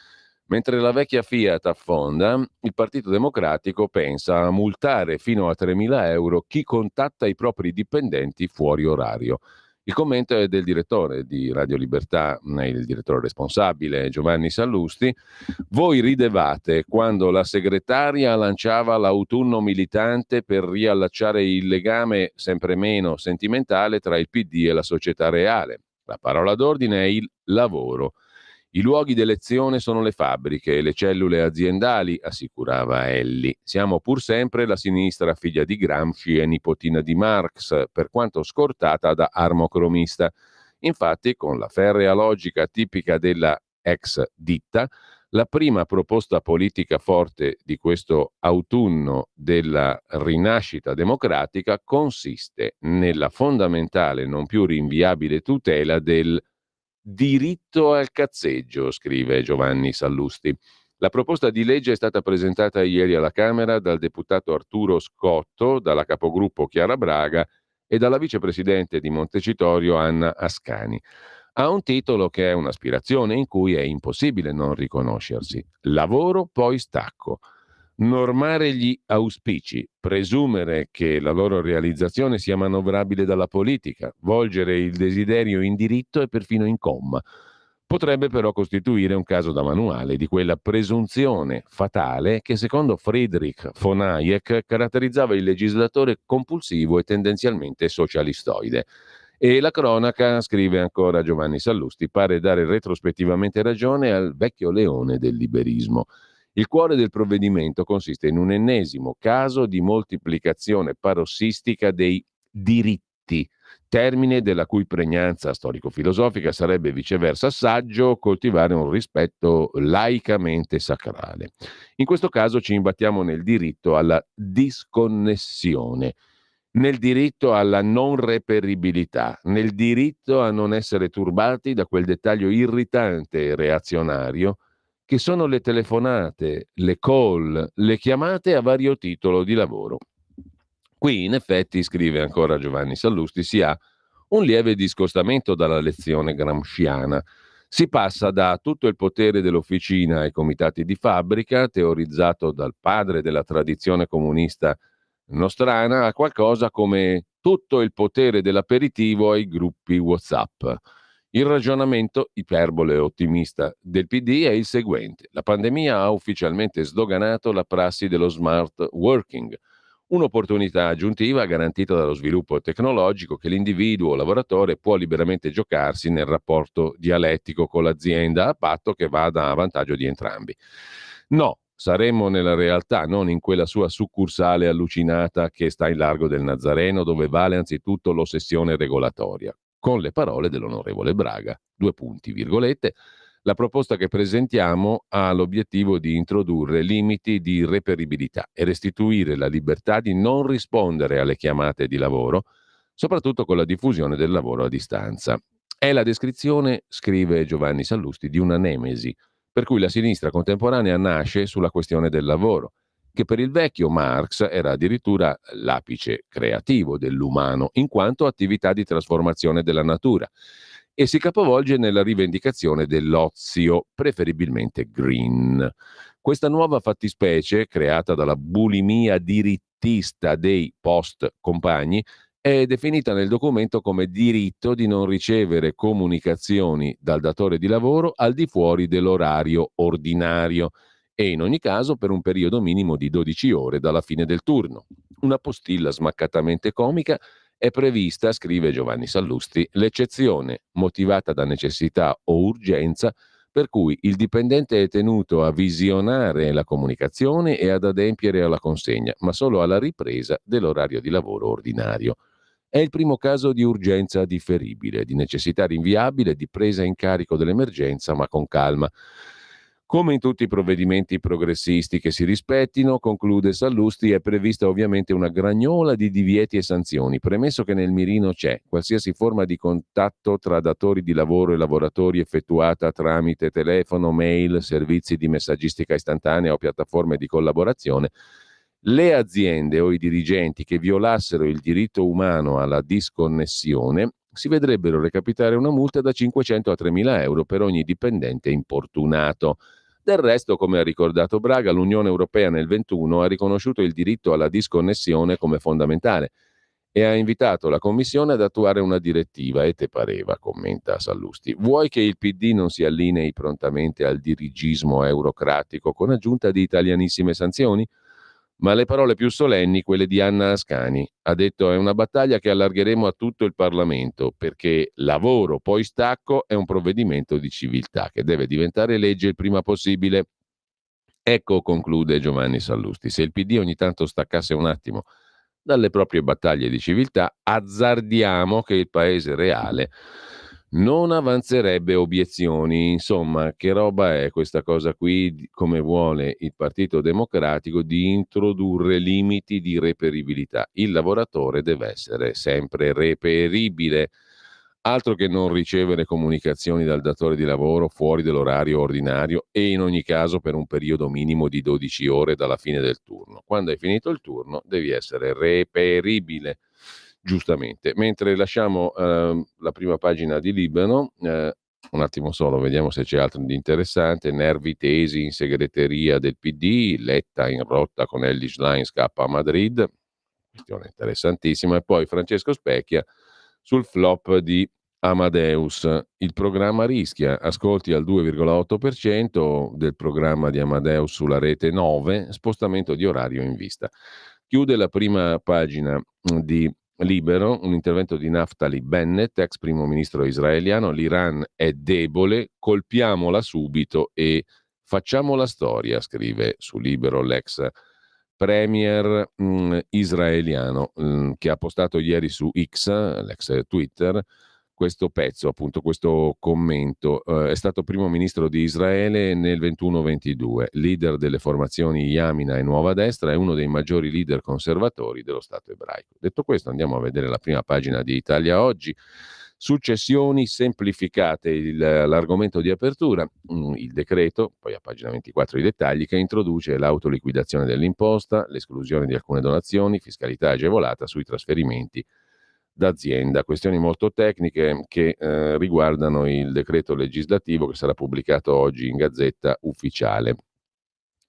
Mentre la vecchia Fiat affonda, il Partito Democratico pensa a multare fino a 3.000 euro chi contatta i propri dipendenti fuori orario. Il commento è del direttore di Radio Libertà, il direttore responsabile Giovanni Sallusti. Voi ridevate quando la segretaria lanciava l'autunno militante per riallacciare il legame sempre meno sentimentale tra il PD e la società reale. La parola d'ordine è il lavoro. I luoghi d'elezione sono le fabbriche e le cellule aziendali, assicurava Elli. Siamo pur sempre la sinistra figlia di Gramsci e nipotina di Marx, per quanto scortata da armocromista. Infatti, con la ferrea logica tipica della ex ditta, la prima proposta politica forte di questo autunno della rinascita democratica consiste nella fondamentale, non più rinviabile tutela del diritto al cazzeggio, scrive Giovanni Sallusti. La proposta di legge è stata presentata ieri alla Camera dal deputato Arturo Scotto, dalla capogruppo Chiara Braga e dalla vicepresidente di Montecitorio Anna Ascani. Ha un titolo che è un'aspirazione in cui è impossibile non riconoscersi: lavoro poi stacco. Normare gli auspici, presumere che la loro realizzazione sia manovrabile dalla politica, volgere il desiderio in diritto e perfino in comma. Potrebbe però costituire un caso da manuale di quella presunzione fatale che secondo Friedrich von Hayek caratterizzava il legislatore compulsivo e tendenzialmente socialistoide. E la cronaca, scrive ancora Giovanni Sallusti, pare dare retrospettivamente ragione al vecchio leone del liberismo. Il cuore del provvedimento consiste in un ennesimo caso di moltiplicazione parossistica dei diritti, termine della cui pregnanza storico-filosofica sarebbe viceversa saggio coltivare un rispetto laicamente sacrale. In questo caso ci imbattiamo nel diritto alla disconnessione, nel diritto alla non reperibilità, nel diritto a non essere turbati da quel dettaglio irritante e reazionario che sono le telefonate, le call, le chiamate a vario titolo di lavoro. Qui, in effetti, scrive ancora Giovanni Sallusti, si ha un lieve discostamento dalla lezione gramsciana. Si passa da tutto il potere dell'officina ai comitati di fabbrica, teorizzato dal padre della tradizione comunista nostrana, a qualcosa come tutto il potere dell'aperitivo ai gruppi WhatsApp. Il ragionamento iperbole e ottimista del PD è il seguente: la pandemia ha ufficialmente sdoganato la prassi dello smart working, un'opportunità aggiuntiva garantita dallo sviluppo tecnologico che l'individuo lavoratore può liberamente giocarsi nel rapporto dialettico con l'azienda a patto che vada a vantaggio di entrambi. No, saremmo nella realtà, non in quella sua succursale allucinata che sta in largo del Nazareno, dove vale anzitutto l'ossessione regolatoria. Con le parole dell'onorevole Braga, due punti, virgolette, la proposta che presentiamo ha l'obiettivo di introdurre limiti di reperibilità e restituire la libertà di non rispondere alle chiamate di lavoro, soprattutto con la diffusione del lavoro a distanza. È la descrizione, scrive Giovanni Sallusti, di una nemesi, per cui la sinistra contemporanea nasce sulla questione del lavoro, che per il vecchio Marx era addirittura l'apice creativo dell'umano, in quanto attività di trasformazione della natura, e si capovolge nella rivendicazione dell'ozio, preferibilmente green. Questa nuova fattispecie, creata dalla bulimia dirittista dei post-compagni, è definita nel documento come diritto di non ricevere comunicazioni dal datore di lavoro al di fuori dell'orario ordinario e in ogni caso per un periodo minimo di 12 ore dalla fine del turno. Una postilla smaccatamente comica è prevista, scrive Giovanni Sallusti, l'eccezione motivata da necessità o urgenza per cui il dipendente è tenuto a visionare la comunicazione e ad adempiere alla consegna, ma solo alla ripresa dell'orario di lavoro ordinario. È il primo caso di urgenza differibile, di necessità rinviabile, di presa in carico dell'emergenza, ma con calma. Come in tutti i provvedimenti progressisti che si rispettino, conclude Sallusti, è prevista ovviamente una gragnola di divieti e sanzioni, premesso che nel mirino c'è qualsiasi forma di contatto tra datori di lavoro e lavoratori effettuata tramite telefono, mail, servizi di messaggistica istantanea o piattaforme di collaborazione. Le aziende o i dirigenti che violassero il diritto umano alla disconnessione si vedrebbero recapitare una multa da 500 a 3.000 euro per ogni dipendente importunato. Del resto, come ha ricordato Braga, l'Unione Europea nel 21 ha riconosciuto il diritto alla disconnessione come fondamentale e ha invitato la Commissione ad attuare una direttiva. E te pareva, commenta Sallusti. Vuoi che il PD non si allinei prontamente al dirigismo eurocratico con aggiunta di italianissime sanzioni? Ma le parole più solenni, quelle di Anna Ascani, ha detto: è una battaglia che allargheremo a tutto il Parlamento, perché lavoro poi stacco è un provvedimento di civiltà che deve diventare legge il prima possibile. Ecco, conclude Giovanni Sallusti, se il PD ogni tanto staccasse un attimo dalle proprie battaglie di civiltà, azzardiamo che il paese reale non avanzerebbe obiezioni. Insomma, che roba è questa cosa qui, come vuole il Partito Democratico, di introdurre limiti di reperibilità? Il lavoratore deve essere sempre reperibile. Altro che non ricevere comunicazioni dal datore di lavoro fuori dall'orario ordinario e in ogni caso per un periodo minimo di 12 ore dalla fine del turno. Quando hai finito il turno devi essere reperibile, giustamente. Mentre lasciamo la prima pagina di Libero, Un attimo solo, vediamo se c'è altro di interessante. Nervi tesi in segreteria del PD, Letta in rotta con Elly Schlein scappa a Madrid, questione interessantissima. E poi Francesco Specchia sul flop di Amadeus. Il programma rischia, ascolti al 2,8% del programma di Amadeus sulla rete 9, spostamento di orario in vista. Chiude la prima pagina di Libero, un intervento di Naftali Bennett, ex primo ministro israeliano: l'Iran è debole, colpiamola subito e facciamo la storia, scrive su Libero l'ex premier israeliano, che ha postato ieri su X, l'ex Twitter, questo pezzo, appunto questo commento. È stato primo ministro di Israele nel 21-22, leader delle formazioni Yamina e Nuova Destra, è uno dei maggiori leader conservatori dello Stato ebraico. Detto questo, andiamo a vedere la prima pagina di Italia Oggi. Successioni semplificate, l'argomento di apertura, il decreto, poi a pagina 24 i dettagli, che introduce l'autoliquidazione dell'imposta, l'esclusione di alcune donazioni, fiscalità agevolata sui trasferimenti d'azienda. Questioni molto tecniche che riguardano il decreto legislativo che sarà pubblicato oggi in Gazzetta Ufficiale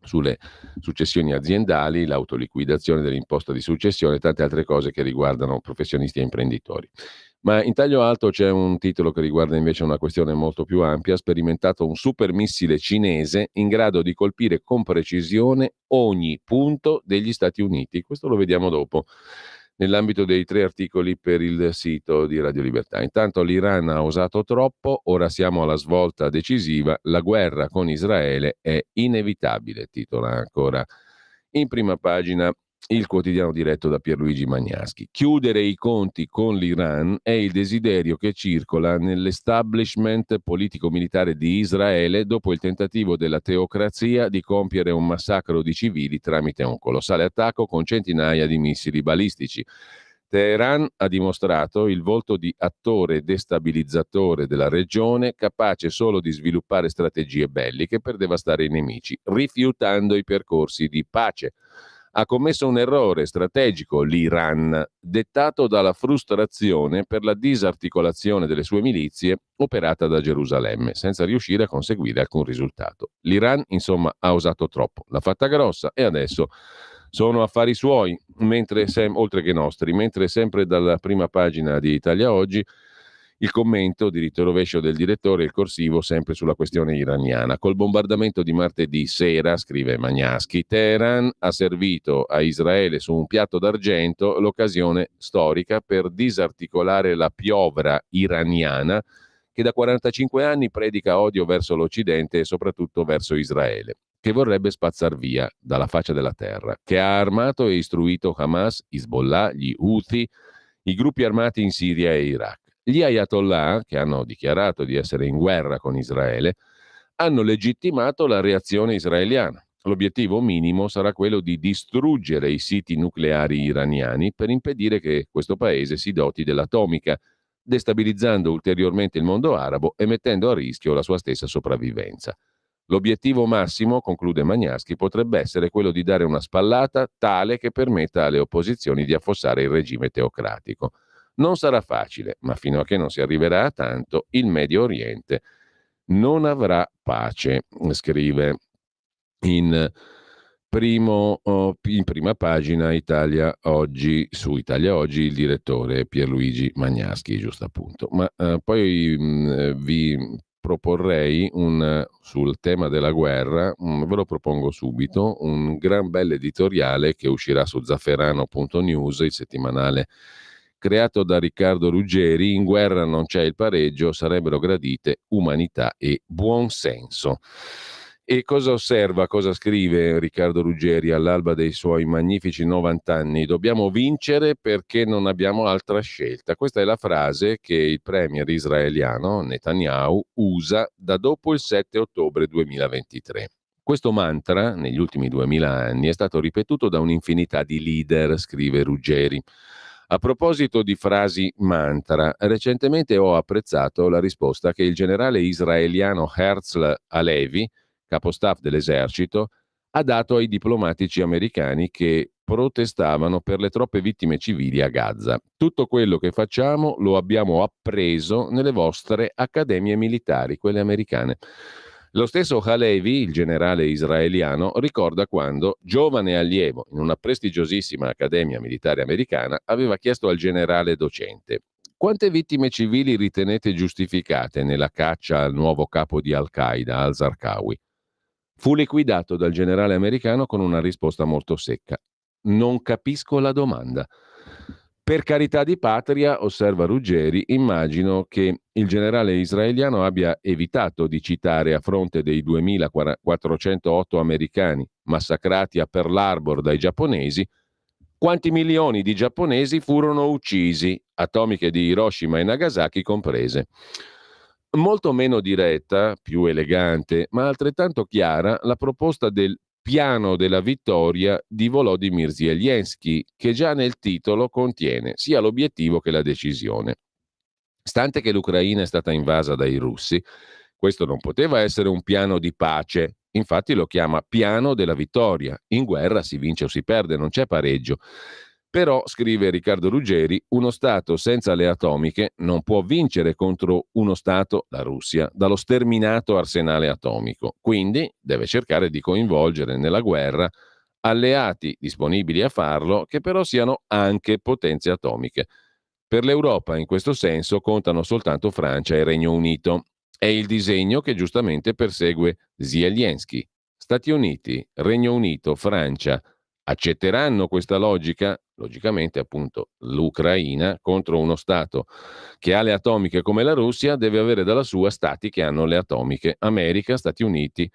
sulle successioni aziendali, l'autoliquidazione dell'imposta di successione e tante altre cose che riguardano professionisti e imprenditori. Ma in taglio alto c'è un titolo che riguarda invece una questione molto più ampia: sperimentato un supermissile cinese in grado di colpire con precisione ogni punto degli Stati Uniti. Questo lo vediamo dopo, nell'ambito dei 3 articoli per il sito di Radio Libertà. Intanto l'Iran ha osato troppo, ora siamo alla svolta decisiva, la guerra con Israele è inevitabile, titola ancora in prima pagina il quotidiano diretto da Pierluigi Magnaschi. Chiudere i conti con l'Iran è il desiderio che circola nell'establishment politico-militare di Israele dopo il tentativo della teocrazia di compiere un massacro di civili tramite un colossale attacco con centinaia di missili balistici. Teheran ha dimostrato il volto di attore destabilizzatore della regione, capace solo di sviluppare strategie belliche per devastare i nemici, rifiutando i percorsi di pace. Ha commesso un errore strategico l'Iran, dettato dalla frustrazione per la disarticolazione delle sue milizie operata da Gerusalemme, senza riuscire a conseguire alcun risultato. L'Iran, insomma, ha osato troppo, l'ha fatta grossa e adesso sono affari suoi, oltre che nostri, mentre sempre dalla prima pagina di Italia Oggi il commento diritto e rovescio del direttore, il corsivo sempre sulla questione iraniana. Col bombardamento di martedì sera, scrive Magnaschi, Teheran ha servito a Israele su un piatto d'argento l'occasione storica per disarticolare la piovra iraniana che da 45 anni predica odio verso l'Occidente e soprattutto verso Israele, che vorrebbe spazzar via dalla faccia della terra, che ha armato e istruito Hamas, Hezbollah, gli Houthi, i gruppi armati in Siria e Iraq. Gli Ayatollah, che hanno dichiarato di essere in guerra con Israele, hanno legittimato la reazione israeliana. L'obiettivo minimo sarà quello di distruggere i siti nucleari iraniani per impedire che questo paese si doti dell'atomica, destabilizzando ulteriormente il mondo arabo e mettendo a rischio la sua stessa sopravvivenza. L'obiettivo massimo, conclude Magnaschi, potrebbe essere quello di dare una spallata tale che permetta alle opposizioni di affossare il regime teocratico. Non sarà facile, ma fino a che non si arriverà a tanto, il Medio Oriente non avrà pace, scrive in prima pagina Italia Oggi, su Italia Oggi il direttore Pierluigi Magnaschi, giusto appunto. Ma poi vi proporrei sul tema della guerra, ve lo propongo subito, un gran bel editoriale che uscirà su zafferano.news, il settimanale creato da Riccardo Ruggeri. In guerra non c'è il pareggio, sarebbero gradite umanità e buonsenso. E cosa osserva, cosa scrive Riccardo Ruggeri all'alba dei suoi magnifici 90 anni? Dobbiamo vincere perché non abbiamo altra scelta. Questa è la frase che il premier israeliano Netanyahu usa da dopo il 7 ottobre 2023. Questo mantra, negli ultimi 2000 anni, è stato ripetuto da un'infinità di leader, scrive Ruggeri. A proposito di frasi mantra, recentemente ho apprezzato la risposta che il generale israeliano Herzl Halevi, capostaff dell'esercito, ha dato ai diplomatici americani che protestavano per le troppe vittime civili a Gaza. Tutto quello che facciamo lo abbiamo appreso nelle vostre accademie militari, quelle americane. Lo stesso Halevi, il generale israeliano, ricorda quando, giovane allievo in una prestigiosissima accademia militare americana, aveva chiesto al generale docente: quante vittime civili ritenete giustificate nella caccia al nuovo capo di Al-Qaeda, al-Zarqawi? Fu liquidato dal generale americano con una risposta molto secca: non capisco la domanda. Per carità di patria, osserva Ruggeri, immagino che il generale israeliano abbia evitato di citare, a fronte dei 2408 americani massacrati a Pearl Harbor dai giapponesi, quanti milioni di giapponesi furono uccisi, atomiche di Hiroshima e Nagasaki comprese. Molto meno diretta, più elegante, ma altrettanto chiara la proposta del piano della vittoria di Volodymyr Zelensky, che già nel titolo contiene sia l'obiettivo che la decisione. Stante che l'Ucraina è stata invasa dai russi, questo non poteva essere un piano di pace, infatti lo chiama piano della vittoria. In guerra si vince o si perde, non c'è pareggio. Però, scrive Riccardo Ruggeri, uno Stato senza le atomiche non può vincere contro uno Stato, la Russia, dallo sterminato arsenale atomico. Quindi deve cercare di coinvolgere nella guerra alleati disponibili a farlo, che però siano anche potenze atomiche. Per l'Europa, in questo senso, contano soltanto Francia e Regno Unito. È il disegno che giustamente persegue Zelensky. Stati Uniti, Regno Unito, Francia accetteranno questa logica? Logicamente, appunto, l'Ucraina contro uno Stato che ha le atomiche come la Russia deve avere dalla sua Stati che hanno le atomiche. America, Stati Uniti,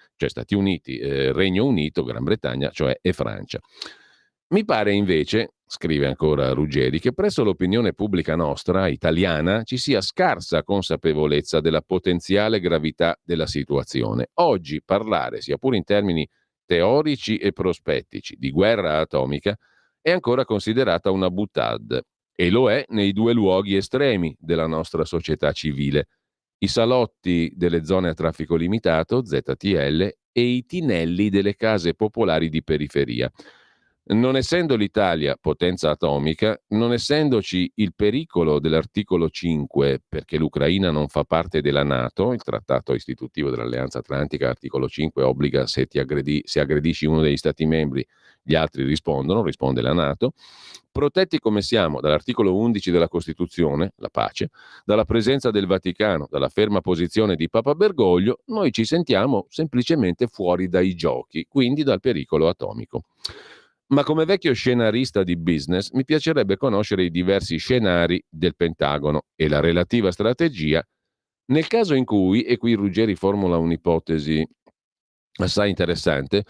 Regno Unito, Gran Bretagna, cioè e Francia. Mi pare invece, scrive ancora Ruggeri, che presso l'opinione pubblica nostra, italiana, ci sia scarsa consapevolezza della potenziale gravità della situazione. Oggi parlare, sia pure in termini teorici e prospettici, di guerra atomica è ancora considerata una boutade, e lo è nei due luoghi estremi della nostra società civile: i salotti delle zone a traffico limitato, ZTL, e i tinelli delle case popolari di periferia. Non essendo l'Italia potenza atomica, non essendoci il pericolo dell'articolo 5, perché l'Ucraina non fa parte della NATO, il trattato istitutivo dell'Alleanza Atlantica, articolo 5, obbliga se aggredisci uno degli Stati membri, gli altri rispondono, risponde la NATO. Protetti come siamo dall'articolo 11 della Costituzione, la pace, dalla presenza del Vaticano, dalla ferma posizione di Papa Bergoglio, noi ci sentiamo semplicemente fuori dai giochi, quindi dal pericolo atomico. Ma come vecchio scenarista di business mi piacerebbe conoscere i diversi scenari del Pentagono e la relativa strategia nel caso in cui, e qui Ruggeri formula un'ipotesi assai interessante,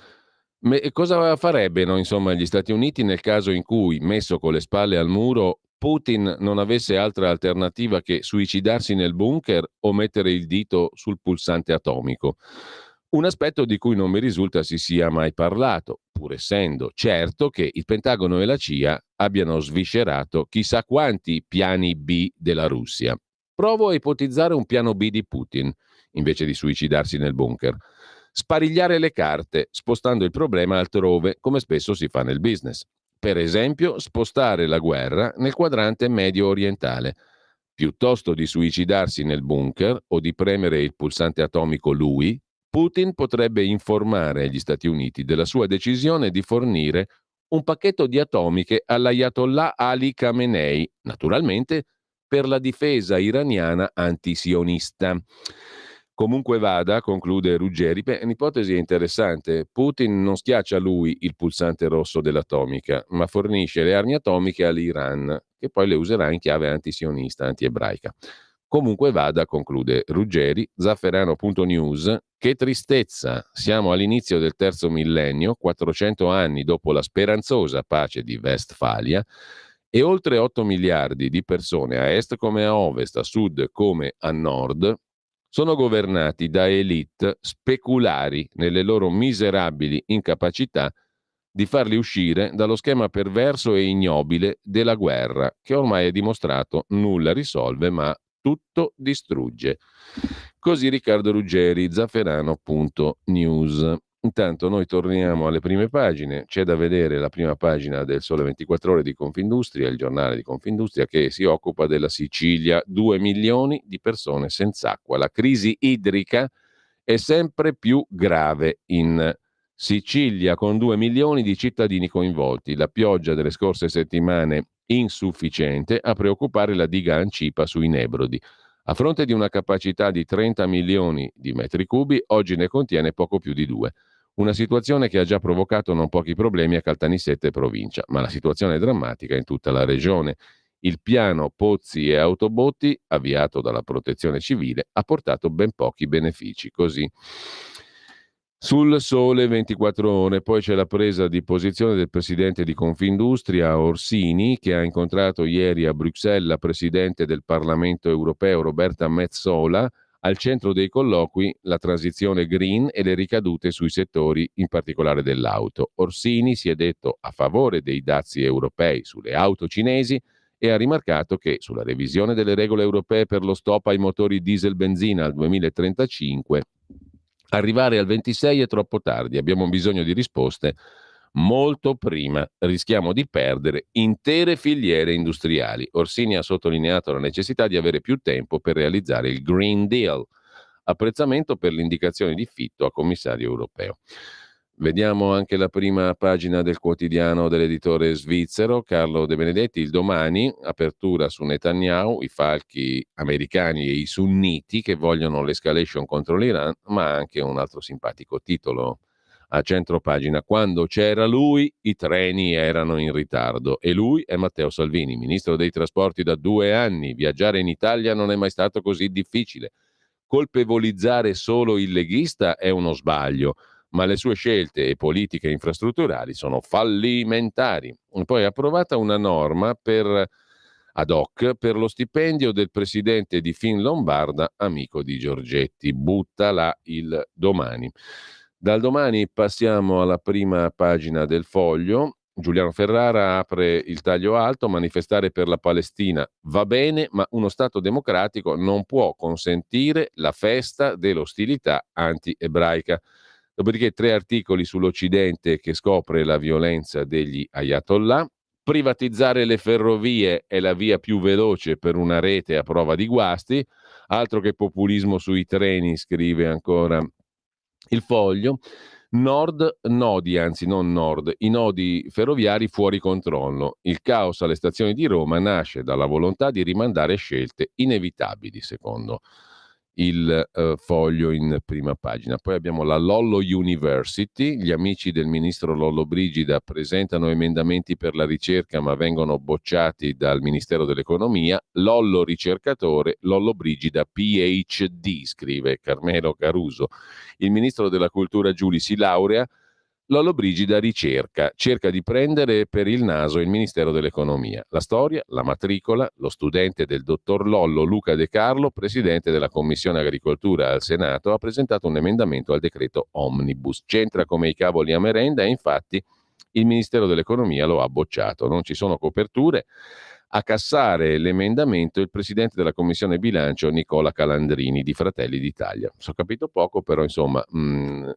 cosa farebbero insomma gli Stati Uniti nel caso in cui, messo con le spalle al muro, Putin non avesse altra alternativa che suicidarsi nel bunker o mettere il dito sul pulsante atomico? Un aspetto di cui non mi risulta si sia mai parlato, pur essendo certo che il Pentagono e la CIA abbiano sviscerato chissà quanti piani B della Russia. Provo a ipotizzare un piano B di Putin, invece di suicidarsi nel bunker. Sparigliare le carte, spostando il problema altrove, come spesso si fa nel business. Per esempio, spostare la guerra nel quadrante medio orientale. Piuttosto di suicidarsi nel bunker o di premere il pulsante atomico lui, Putin potrebbe informare gli Stati Uniti della sua decisione di fornire un pacchetto di atomiche all'Ayatollah Ali Khamenei, naturalmente per la difesa iraniana antisionista. Comunque vada, conclude Ruggeri, un'ipotesi interessante. Putin non schiaccia lui il pulsante rosso dell'atomica, ma fornisce le armi atomiche all'Iran, che poi le userà in chiave antisionista, antiebraica. Comunque vada, conclude Ruggeri, Zafferano.news, che tristezza, siamo all'inizio del terzo millennio, 400 anni dopo la speranzosa pace di Westfalia, e oltre 8 miliardi di persone a est come a ovest, a sud come a nord, sono governati da elite speculari nelle loro miserabili incapacità di farli uscire dallo schema perverso e ignobile della guerra, che ormai è dimostrato nulla risolve ma tutto distrugge. Così Riccardo Ruggeri, Zafferano.news. Intanto noi torniamo alle prime pagine, c'è da vedere la prima pagina del Sole 24 Ore di Confindustria, il giornale di Confindustria che si occupa della Sicilia, 2 milioni di persone senza acqua. La crisi idrica è sempre più grave in Sicilia, con 2 milioni di cittadini coinvolti. La pioggia delle scorse settimane insufficiente a preoccupare la diga Ancipa sui Nebrodi. A fronte di una capacità di 30 milioni di metri cubi, oggi ne contiene poco più di 2. Una situazione che ha già provocato non pochi problemi a Caltanissetta e provincia, ma la situazione è drammatica in tutta la regione. Il piano Pozzi e Autobotti, avviato dalla Protezione Civile, ha portato ben pochi benefici. Così sul Sole 24 Ore, poi c'è la presa di posizione del presidente di Confindustria Orsini, che ha incontrato ieri a Bruxelles la presidente del Parlamento europeo Roberta Metsola. Al centro dei colloqui la transizione green e le ricadute sui settori, in particolare dell'auto. Orsini si è detto a favore dei dazi europei sulle auto cinesi e ha rimarcato che sulla revisione delle regole europee per lo stop ai motori diesel-benzina al 2035 arrivare al 26 è troppo tardi, abbiamo bisogno di risposte molto prima, rischiamo di perdere intere filiere industriali. Orsini ha sottolineato la necessità di avere più tempo per realizzare il Green Deal. Apprezzamento per l'indicazione di Fitto a commissario europeo. Vediamo anche la prima pagina del quotidiano dell'editore svizzero Carlo De Benedetti, il Domani, apertura su Netanyahu, i falchi americani e i sunniti che vogliono l'escalation contro l'Iran, ma anche un altro simpatico titolo a centro pagina. Quando c'era lui, i treni erano in ritardo e lui è Matteo Salvini, ministro dei trasporti da 2 anni. Viaggiare in Italia non è mai stato così difficile. Colpevolizzare solo il leghista è uno sbaglio, ma le sue scelte e politiche infrastrutturali sono fallimentari. Poi ha approvata una norma ad hoc per lo stipendio del presidente di Finlombarda, amico di Giorgetti. Butta là il Domani. Dal Domani passiamo alla prima pagina del Foglio. Giuliano Ferrara apre il taglio alto: manifestare per la Palestina va bene, ma uno Stato democratico non può consentire la festa dell'ostilità anti-ebraica. Dopodiché 3 articoli sull'Occidente che scopre la violenza degli ayatollah. Privatizzare le ferrovie è la via più veloce per una rete a prova di guasti. Altro che populismo sui treni, scrive ancora il Foglio. Nord, nodi, anzi non nord, i nodi ferroviari fuori controllo. Il caos alle stazioni di Roma nasce dalla volontà di rimandare scelte inevitabili, secondo il Foglio in prima pagina. Poi abbiamo la Lollo University, gli amici del ministro Lollobrigida presentano emendamenti per la ricerca ma vengono bocciati dal Ministero dell'Economia. Lollo ricercatore, Lollobrigida PhD, scrive Carmelo Caruso. Il ministro della Cultura Giuli si laurea, Lollobrigida ricerca, cerca di prendere per il naso il Ministero dell'Economia. La storia, la matricola, lo studente del dottor Lollo, Luca De Carlo, presidente della Commissione Agricoltura al Senato, ha presentato un emendamento al decreto Omnibus. C'entra come i cavoli a merenda e infatti il Ministero dell'Economia lo ha bocciato. Non ci sono coperture. A cassare l'emendamento il presidente della Commissione Bilancio Nicola Calandrini di Fratelli d'Italia. So capito poco, però insomma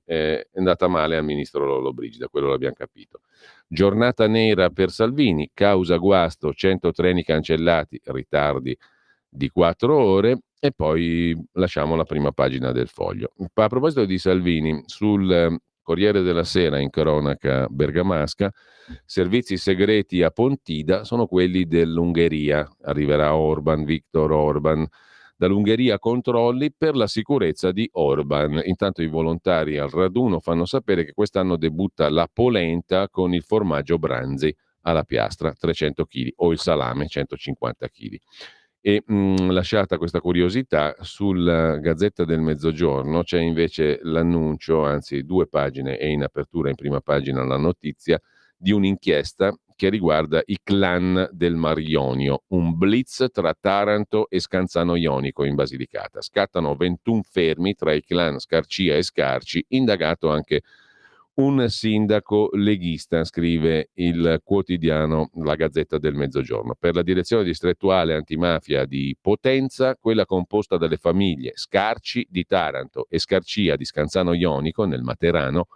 è andata male al ministro Lollobrigida, quello l'abbiamo capito. Giornata nera per Salvini, causa guasto, 100 treni cancellati, ritardi di 4 ore e poi lasciamo la prima pagina del Foglio. A proposito di Salvini, sul Corriere della Sera in cronaca bergamasca, servizi segreti a Pontida sono quelli dell'Ungheria. Arriverà Orban, Viktor Orban. Dall'Ungheria controlli per la sicurezza di Orban. Intanto i volontari al raduno fanno sapere che quest'anno debutta la polenta con il formaggio Branzi alla piastra, 300 kg, o il salame, 150 kg. E lasciata questa curiosità, sulla Gazzetta del Mezzogiorno c'è invece l'annuncio, anzi 2 pagine e in apertura in prima pagina la notizia, di un'inchiesta che riguarda i clan del Mar Ionio, un blitz tra Taranto e Scanzano Ionico in Basilicata. Scattano 21 fermi tra i clan Scarcia e Scarci, indagato anche un sindaco leghista, scrive il quotidiano La Gazzetta del Mezzogiorno. Per la direzione distrettuale antimafia di Potenza, quella composta dalle famiglie Scarci di Taranto e Scarcia di Scanzano Ionico nel Materano,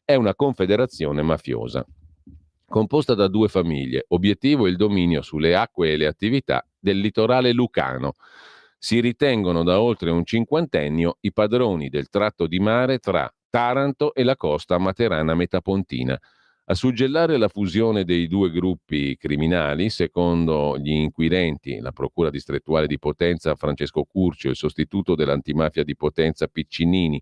è una confederazione mafiosa composta da due famiglie. Obiettivo il dominio sulle acque e le attività del litorale lucano. Si ritengono da oltre un cinquantennio i padroni del tratto di mare tra Taranto e la costa materana metapontina. A suggellare la fusione dei due gruppi criminali, secondo gli inquirenti, la Procura distrettuale di Potenza Francesco Curcio, il sostituto dell'antimafia di Potenza Piccinini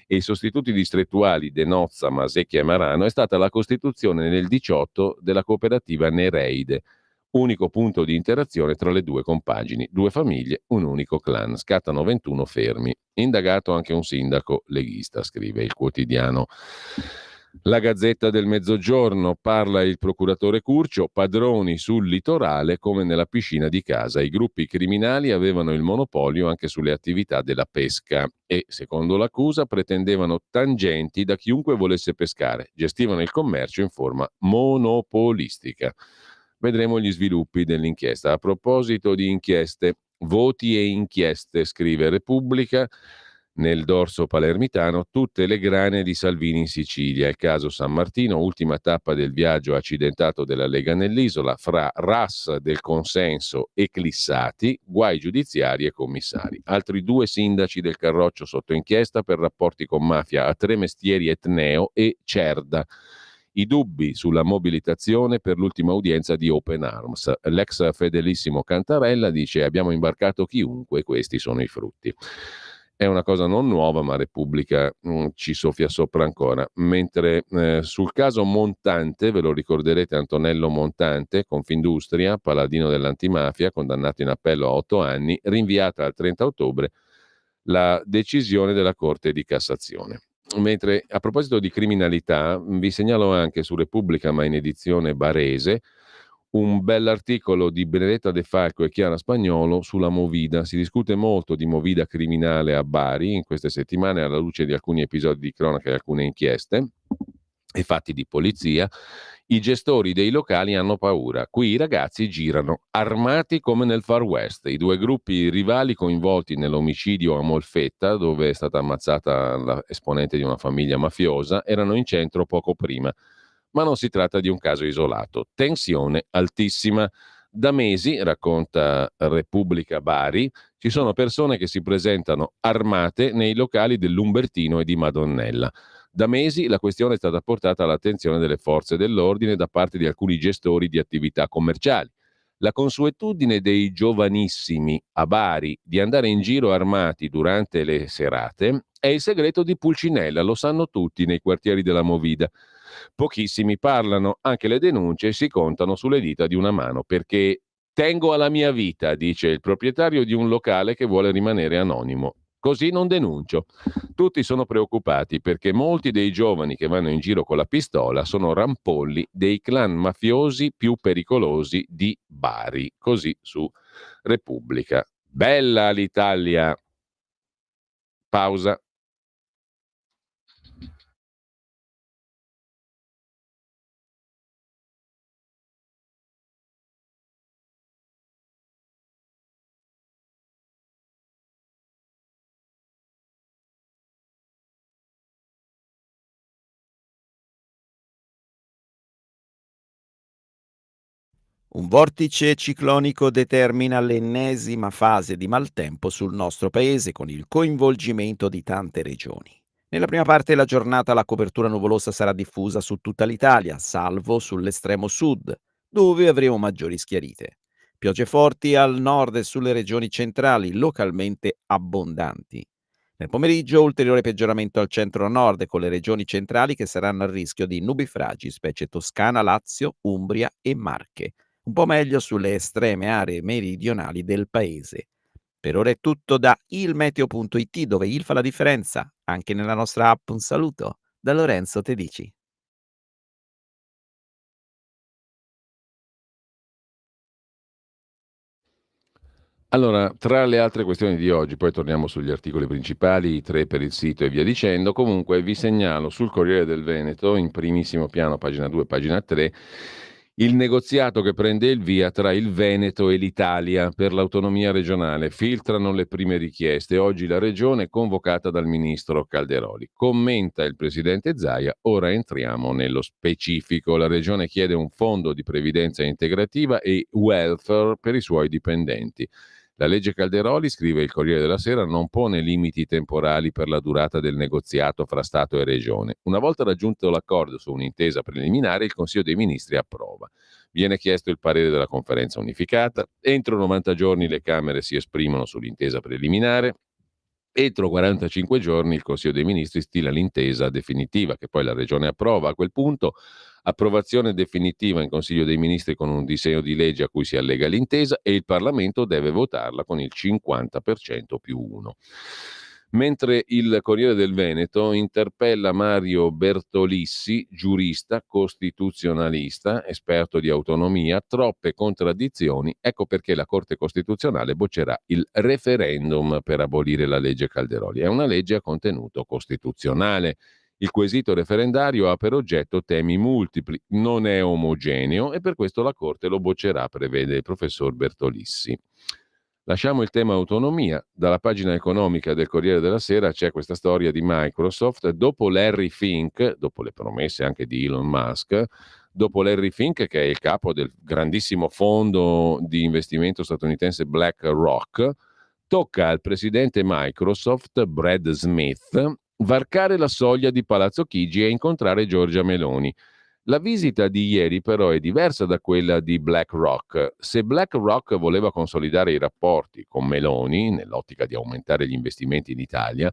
e i sostituti distrettuali De Nozza, Masecchia e Marano, è stata la costituzione nel 18 della cooperativa Nereide, unico punto di interazione tra le due compagini, due famiglie, un unico clan. Scattano 21 fermi. Indagato anche un sindaco leghista, scrive il quotidiano. La Gazzetta del Mezzogiorno, parla il procuratore Curcio, padroni sul litorale come nella piscina di casa. I gruppi criminali avevano il monopolio anche sulle attività della pesca e, secondo l'accusa, pretendevano tangenti da chiunque volesse pescare. Gestivano il commercio in forma monopolistica. Vedremo gli sviluppi dell'inchiesta. A proposito di inchieste, voti e inchieste, scrive Repubblica. Nel dorso palermitano tutte le grane di Salvini in Sicilia. Il caso San Martino, ultima tappa del viaggio accidentato della Lega nell'isola, fra RAS del consenso eclissati, guai giudiziari e commissari. Altri due sindaci del Carroccio sotto inchiesta per rapporti con mafia a Tremestieri Etneo e Cerda. I dubbi sulla mobilitazione per l'ultima udienza di Open Arms. L'ex fedelissimo Cantarella dice: abbiamo imbarcato chiunque, questi sono i frutti. È una cosa non nuova, ma Repubblica ci soffia sopra ancora. Mentre sul caso Montante, ve lo ricorderete, Antonello Montante, Confindustria, paladino dell'antimafia, condannato in appello a 8 anni, rinviata al 30 ottobre la decisione della Corte di Cassazione. Mentre a proposito di criminalità, vi segnalo anche su Repubblica, ma in edizione barese, un bell'articolo di Benedetta De Falco e Chiara Spagnolo sulla Movida. Si discute molto di movida criminale a Bari in queste settimane alla luce di alcuni episodi di cronaca e alcune inchieste e fatti di polizia. I gestori dei locali hanno paura. Qui i ragazzi girano armati come nel Far West. I due gruppi rivali coinvolti nell'omicidio a Molfetta, dove è stata ammazzata l'esponente di una famiglia mafiosa, erano in centro poco prima. Ma non si tratta di un caso isolato. Tensione altissima. Da mesi, racconta Repubblica Bari, ci sono persone che si presentano armate nei locali dell'Umbertino e di Madonnella. Da mesi la questione è stata portata all'attenzione delle forze dell'ordine da parte di alcuni gestori di attività commerciali. La consuetudine dei giovanissimi a Bari di andare in giro armati durante le serate è il segreto di Pulcinella, lo sanno tutti nei quartieri della Movida. Pochissimi parlano, anche le denunce si contano sulle dita di una mano, perché tengo alla mia vita, dice il proprietario di un locale che vuole rimanere anonimo. Così non denuncio. Tutti sono preoccupati perché molti dei giovani che vanno in giro con la pistola sono rampolli dei clan mafiosi più pericolosi di Bari. Così su Repubblica. Bella l'Italia. Pausa. Un vortice ciclonico determina l'ennesima fase di maltempo sul nostro paese con il coinvolgimento di tante regioni. Nella prima parte della giornata la copertura nuvolosa sarà diffusa su tutta l'Italia, salvo sull'estremo sud, dove avremo maggiori schiarite. Piogge forti al nord e sulle regioni centrali, localmente abbondanti. Nel pomeriggio ulteriore peggioramento al centro-nord con le regioni centrali che saranno a rischio di nubifragi, specie Toscana, Lazio, Umbria e Marche. Un po' meglio sulle estreme aree meridionali del paese. Per ora è tutto da ilmeteo.it, dove il fa la differenza, anche nella nostra app. Un saluto da Lorenzo Tedici. Allora, tra le altre questioni di oggi, poi torniamo sugli articoli principali, i 3 per il sito e via dicendo, comunque vi segnalo sul Corriere del Veneto, in primissimo piano, pagina 2, pagina 3, Il negoziato che prende il via tra il Veneto e l'Italia per l'autonomia regionale. Filtrano le prime richieste. Oggi la regione è convocata dal ministro Calderoli. Commenta il presidente Zaia. Ora entriamo nello specifico. La regione chiede un fondo di previdenza integrativa e welfare per i suoi dipendenti. La legge Calderoli, scrive il Corriere della Sera, non pone limiti temporali per la durata del negoziato fra Stato e Regione. Una volta raggiunto l'accordo su un'intesa preliminare, il Consiglio dei Ministri approva. Viene chiesto il parere della conferenza unificata. Entro 90 giorni le Camere si esprimono sull'intesa preliminare. Entro 45 giorni il Consiglio dei Ministri stila l'intesa definitiva, che poi la Regione approva. A quel punto, approvazione definitiva in Consiglio dei Ministri con un disegno di legge a cui si allega l'intesa e il Parlamento deve votarla con il 50% più 1. Mentre il Corriere del Veneto interpella Mario Bertolissi, giurista, costituzionalista, esperto di autonomia, troppe contraddizioni, ecco perché la Corte Costituzionale boccerà il referendum per abolire la legge Calderoli. È una legge a contenuto costituzionale. Il quesito referendario ha per oggetto temi multipli, non è omogeneo e per questo la Corte lo boccerà, prevede il professor Bertolissi. Lasciamo il tema autonomia. Dalla pagina economica del Corriere della Sera c'è questa storia di Microsoft. Dopo Larry Fink, dopo le promesse anche di Elon Musk, dopo Larry Fink, che è il capo del grandissimo fondo di investimento statunitense BlackRock, tocca al presidente Microsoft, Brad Smith, varcare la soglia di Palazzo Chigi e incontrare Giorgia Meloni. La visita di ieri però è diversa da quella di BlackRock. Se BlackRock voleva consolidare i rapporti con Meloni nell'ottica di aumentare gli investimenti in Italia,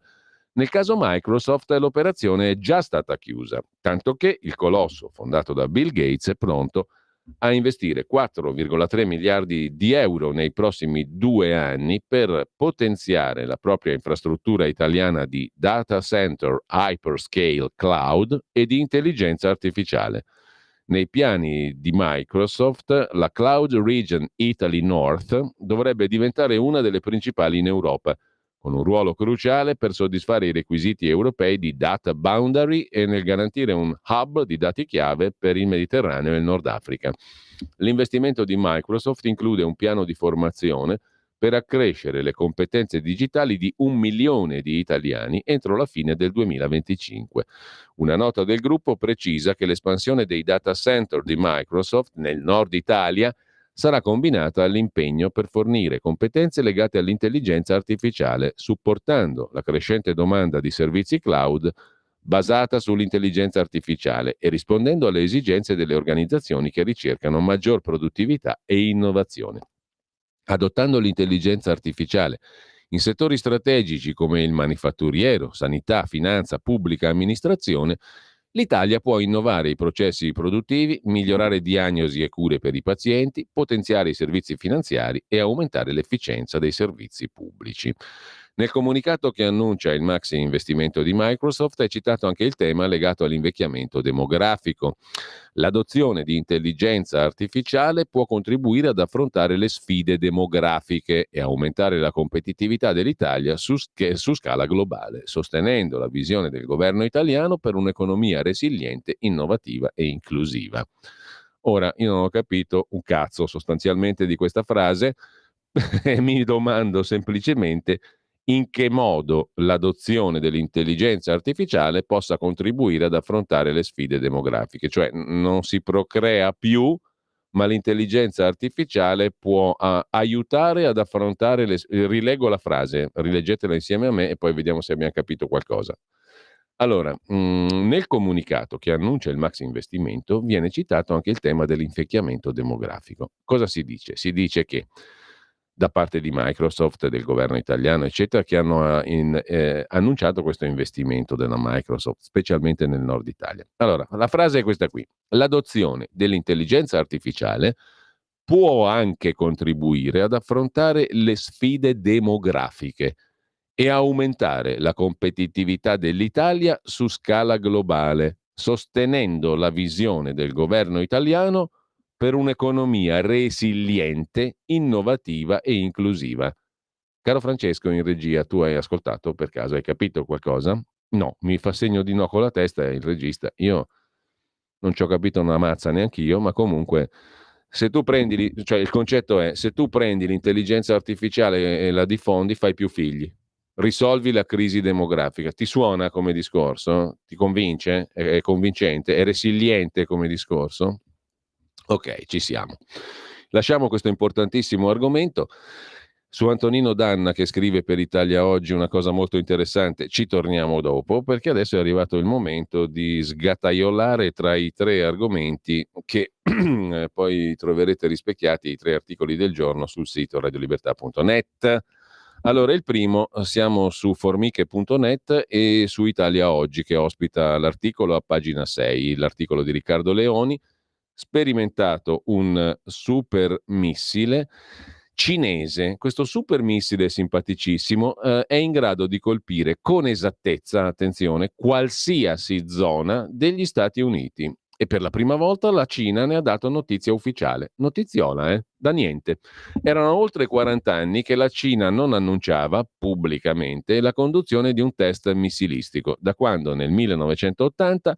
nel caso Microsoft l'operazione è già stata chiusa, tanto che il colosso fondato da Bill Gates è pronto a investire 4,3 miliardi di euro nei prossimi 2 anni per potenziare la propria infrastruttura italiana di data center, hyperscale, cloud e di intelligenza artificiale. Nei piani di Microsoft, la Cloud Region Italy North dovrebbe diventare una delle principali in Europa, con un ruolo cruciale per soddisfare i requisiti europei di data boundary e nel garantire un hub di dati chiave per il Mediterraneo e il Nord Africa. L'investimento di Microsoft include un piano di formazione per accrescere le competenze digitali di 1 milione di italiani entro la fine del 2025. Una nota del gruppo precisa che l'espansione dei data center di Microsoft nel nord Italia sarà combinata all'impegno per fornire competenze legate all'intelligenza artificiale, supportando la crescente domanda di servizi cloud basata sull'intelligenza artificiale e rispondendo alle esigenze delle organizzazioni che ricercano maggior produttività e innovazione. Adottando l'intelligenza artificiale in settori strategici come il manifatturiero, sanità, finanza, pubblica amministrazione, l'Italia può innovare i processi produttivi, migliorare diagnosi e cure per i pazienti, potenziare i servizi finanziari e aumentare l'efficienza dei servizi pubblici. Nel comunicato che annuncia il maxi investimento di Microsoft è citato anche il tema legato all'invecchiamento demografico. L'adozione di intelligenza artificiale può contribuire ad affrontare le sfide demografiche e aumentare la competitività dell'Italia su scala globale, sostenendo la visione del governo italiano per un'economia resiliente, innovativa e inclusiva. Ora, io non ho capito un cazzo sostanzialmente di questa frase e mi domando semplicemente in che modo l'adozione dell'intelligenza artificiale possa contribuire ad affrontare le sfide demografiche. Cioè non si procrea più, ma l'intelligenza artificiale può aiutare ad affrontare le... Rilego la frase, rileggetela insieme a me e poi vediamo se abbiamo capito qualcosa. Allora, nel comunicato che annuncia il maxi investimento viene citato anche il tema dell'invecchiamento demografico. Cosa si dice? Si dice che da parte di Microsoft, del governo italiano, eccetera, che hanno annunciato questo investimento della Microsoft, specialmente nel nord Italia. Allora, la frase è questa qui. L'adozione dell'intelligenza artificiale può anche contribuire ad affrontare le sfide demografiche e aumentare la competitività dell'Italia su scala globale, sostenendo la visione del governo italiano per un'economia resiliente, innovativa e inclusiva. Caro Francesco in regia, tu hai ascoltato per caso? Hai capito qualcosa? No, mi fa segno di no con la testa il regista. Io non ci ho capito una mazza neanch'io, ma comunque se tu prendi, cioè il concetto è, se tu prendi l'intelligenza artificiale e la diffondi, fai più figli, risolvi la crisi demografica. Ti suona come discorso? Ti convince? È convincente? È resiliente come discorso? Ok, ci siamo. Lasciamo questo importantissimo argomento. Su Antonino Danna, che scrive per Italia Oggi una cosa molto interessante, ci torniamo dopo, perché adesso è arrivato il momento di sgataiolare tra i tre argomenti che poi troverete rispecchiati, i tre articoli del giorno, sul sito radiolibertà.net. Allora, il primo, siamo su formiche.net e su Italia Oggi, che ospita l'articolo a pagina 6, l'articolo di Riccardo Leoni, sperimentato un super missile cinese. Questo super missile simpaticissimo è in grado di colpire con esattezza, attenzione, qualsiasi zona degli Stati Uniti. E per la prima volta la Cina ne ha dato notizia ufficiale. Notiziola, da niente. Erano oltre 40 anni che la Cina non annunciava pubblicamente la conduzione di un test missilistico, da quando nel 1980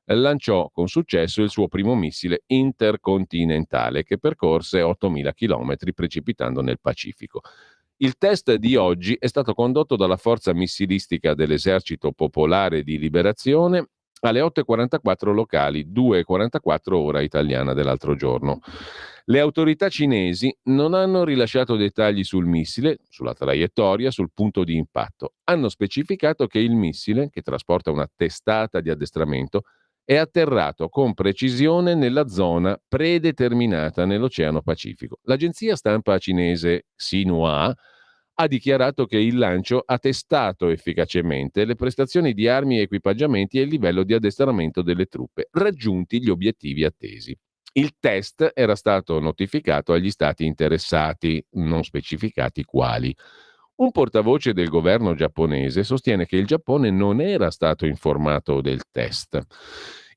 lanciò con successo il suo primo missile intercontinentale che percorse 8.000 km precipitando nel Pacifico. Il test di oggi è stato condotto dalla forza missilistica dell'Esercito Popolare di Liberazione alle 8.44 locali, 2.44 ora italiana dell'altro giorno. Le autorità cinesi non hanno rilasciato dettagli sul missile, sulla traiettoria, sul punto di impatto. Hanno specificato che il missile, che trasporta una testata di addestramento, è atterrato con precisione nella zona predeterminata nell'Oceano Pacifico. L'agenzia stampa cinese Xinhua ha dichiarato che il lancio ha testato efficacemente le prestazioni di armi e equipaggiamenti e il livello di addestramento delle truppe, raggiunti gli obiettivi attesi. Il test era stato notificato agli stati interessati, non specificati quali. Un portavoce del governo giapponese sostiene che il Giappone non era stato informato del test.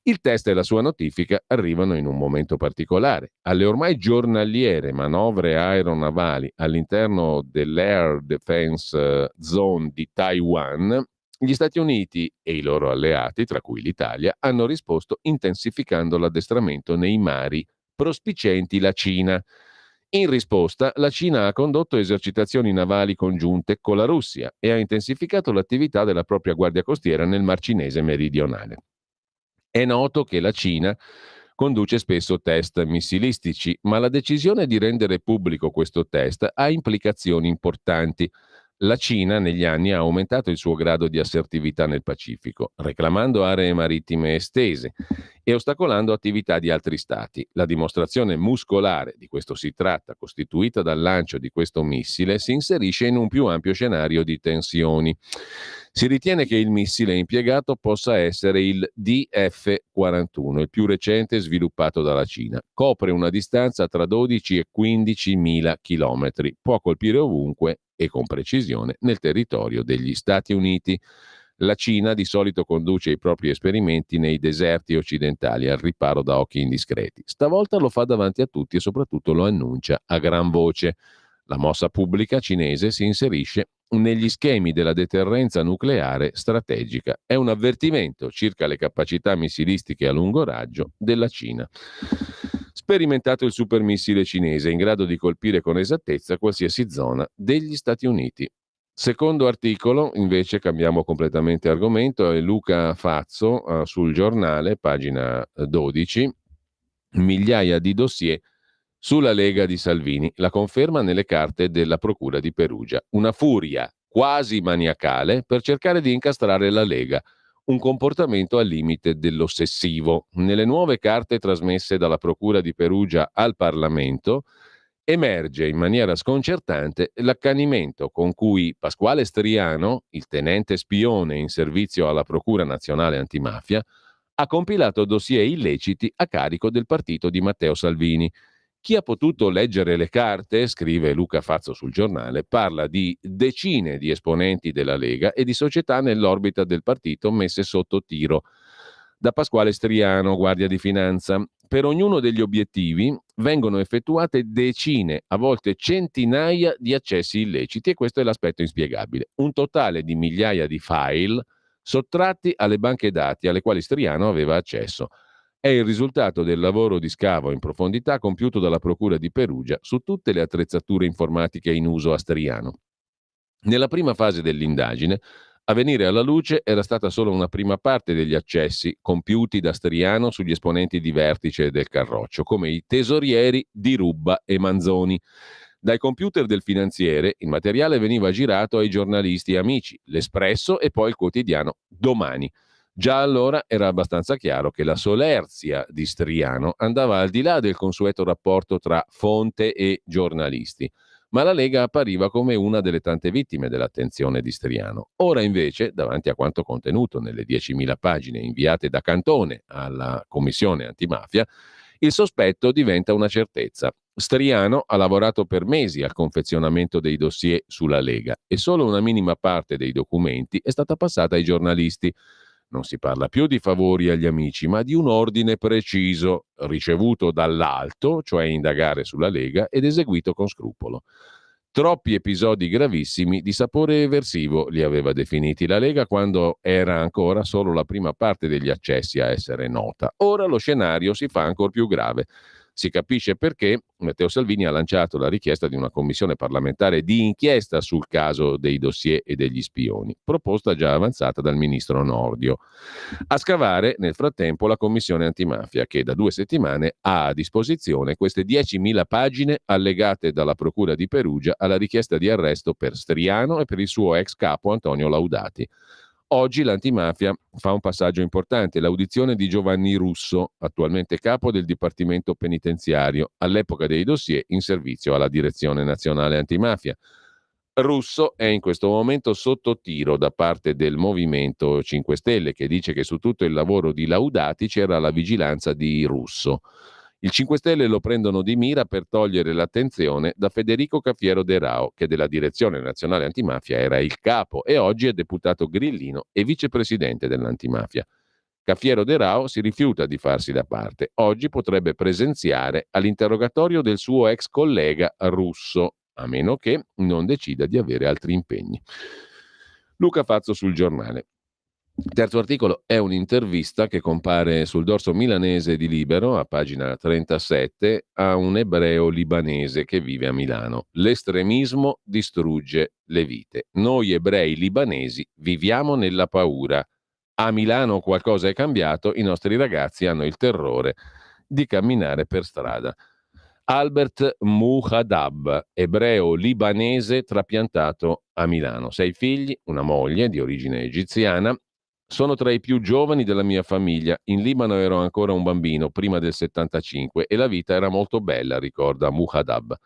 Il test e la sua notifica arrivano in un momento particolare. Alle ormai giornaliere manovre aeronavali all'interno dell'Air Defense Zone di Taiwan, gli Stati Uniti e i loro alleati, tra cui l'Italia, hanno risposto intensificando l'addestramento nei mari prospicienti la Cina. In risposta, la Cina ha condotto esercitazioni navali congiunte con la Russia e ha intensificato l'attività della propria guardia costiera nel Mar Cinese meridionale. È noto che la Cina conduce spesso test missilistici, ma la decisione di rendere pubblico questo test ha implicazioni importanti. La Cina negli anni ha aumentato il suo grado di assertività nel Pacifico, reclamando aree marittime estese e ostacolando attività di altri stati. La dimostrazione muscolare di questo si tratta, costituita dal lancio di questo missile, si inserisce in un più ampio scenario di tensioni. Si ritiene che il missile impiegato possa essere il DF-41, il più recente sviluppato dalla Cina. Copre una distanza tra 12 e 15.000 chilometri. Può colpire ovunque e con precisione nel territorio degli Stati Uniti. La Cina di solito conduce i propri esperimenti nei deserti occidentali al riparo da occhi indiscreti. Stavolta lo fa davanti a tutti e soprattutto lo annuncia a gran voce. La mossa pubblica cinese si inserisce negli schemi della deterrenza nucleare strategica. È un avvertimento circa le capacità missilistiche a lungo raggio della Cina. Sperimentato il supermissile cinese in grado di colpire con esattezza qualsiasi zona degli Stati Uniti. Secondo articolo, invece, cambiamo completamente argomento, è Luca Fazzo sul Giornale, pagina 12, migliaia di dossier sulla Lega di Salvini, la conferma nelle carte della Procura di Perugia. Una furia quasi maniacale per cercare di incastrare la Lega, un comportamento al limite dell'ossessivo. Nelle nuove carte trasmesse dalla Procura di Perugia al Parlamento emerge in maniera sconcertante l'accanimento con cui Pasquale Striano, il tenente spione in servizio alla Procura Nazionale Antimafia, ha compilato dossier illeciti a carico del partito di Matteo Salvini. Chi ha potuto leggere le carte, scrive Luca Fazzo sul Giornale, parla di decine di esponenti della Lega e di società nell'orbita del partito messe sotto tiro da Pasquale Striano, Guardia di Finanza. Per ognuno degli obiettivi vengono effettuate decine, a volte centinaia di accessi illeciti e questo è l'aspetto inspiegabile. Un totale di migliaia di file sottratti alle banche dati alle quali Striano aveva accesso. È il risultato del lavoro di scavo in profondità compiuto dalla Procura di Perugia su tutte le attrezzature informatiche in uso a Striano. Nella prima fase dell'indagine, a venire alla luce era stata solo una prima parte degli accessi compiuti da Striano sugli esponenti di vertice del Carroccio, come i tesorieri di Rubba e Manzoni. Dai computer del finanziere il materiale veniva girato ai giornalisti amici, l'Espresso e poi il quotidiano Domani. Già allora era abbastanza chiaro che la solerzia di Striano andava al di là del consueto rapporto tra fonte e giornalisti, ma la Lega appariva come una delle tante vittime dell'attenzione di Striano. Ora invece, davanti a quanto contenuto nelle 10.000 pagine inviate da Cantone alla Commissione antimafia, il sospetto diventa una certezza. Striano ha lavorato per mesi al confezionamento dei dossier sulla Lega e solo una minima parte dei documenti è stata passata ai giornalisti. Non si parla più di favori agli amici, ma di un ordine preciso, ricevuto dall'alto, cioè indagare sulla Lega, ed eseguito con scrupolo. Troppi episodi gravissimi di sapore eversivo li aveva definiti la Lega quando era ancora solo la prima parte degli accessi a essere nota. Ora lo scenario si fa ancora più grave. Si capisce perché Matteo Salvini ha lanciato la richiesta di una commissione parlamentare di inchiesta sul caso dei dossier e degli spioni, proposta già avanzata dal ministro Nordio. A scavare, nel frattempo, la commissione antimafia, che da 2 settimane ha a disposizione queste 10.000 pagine allegate dalla Procura di Perugia alla richiesta di arresto per Striano e per il suo ex capo Antonio Laudati. Oggi l'antimafia fa un passaggio importante, l'audizione di Giovanni Russo, attualmente capo del Dipartimento Penitenziario, all'epoca dei dossier in servizio alla Direzione Nazionale Antimafia. Russo è in questo momento sotto tiro da parte del Movimento 5 Stelle, che dice che su tutto il lavoro di Laudati c'era la vigilanza di Russo. Il 5 Stelle lo prendono di mira per togliere l'attenzione da Federico Cafiero De Rao, che della Direzione Nazionale Antimafia era il capo e oggi è deputato grillino e vicepresidente dell'antimafia. Cafiero De Rao si rifiuta di farsi da parte. Oggi potrebbe presenziare all'interrogatorio del suo ex collega Russo, a meno che non decida di avere altri impegni. Luca Fazzo sul Giornale. Il terzo articolo è un'intervista che compare sul dorso milanese di Libero, a pagina 37, a un ebreo libanese che vive a Milano. L'estremismo distrugge le vite. Noi ebrei libanesi viviamo nella paura. A Milano qualcosa è cambiato, i nostri ragazzi hanno il terrore di camminare per strada. Albert Muhadab, ebreo libanese trapiantato a Milano. 6 figli, una moglie di origine egiziana. Sono tra i più giovani della mia famiglia. In Libano ero ancora un bambino, prima del 75, e la vita era molto bella, ricorda Muhadab.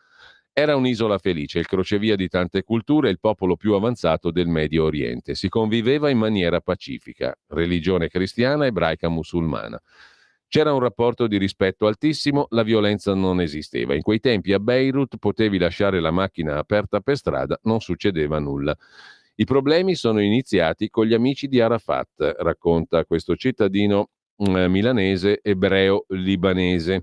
Era un'isola felice, il crocevia di tante culture, il popolo più avanzato del Medio Oriente. Si conviveva in maniera pacifica, religione cristiana, ebraica, musulmana. C'era un rapporto di rispetto altissimo, la violenza non esisteva. In quei tempi a Beirut potevi lasciare la macchina aperta per strada, non succedeva nulla. I problemi sono iniziati con gli amici di Arafat, racconta questo cittadino milanese ebreo libanese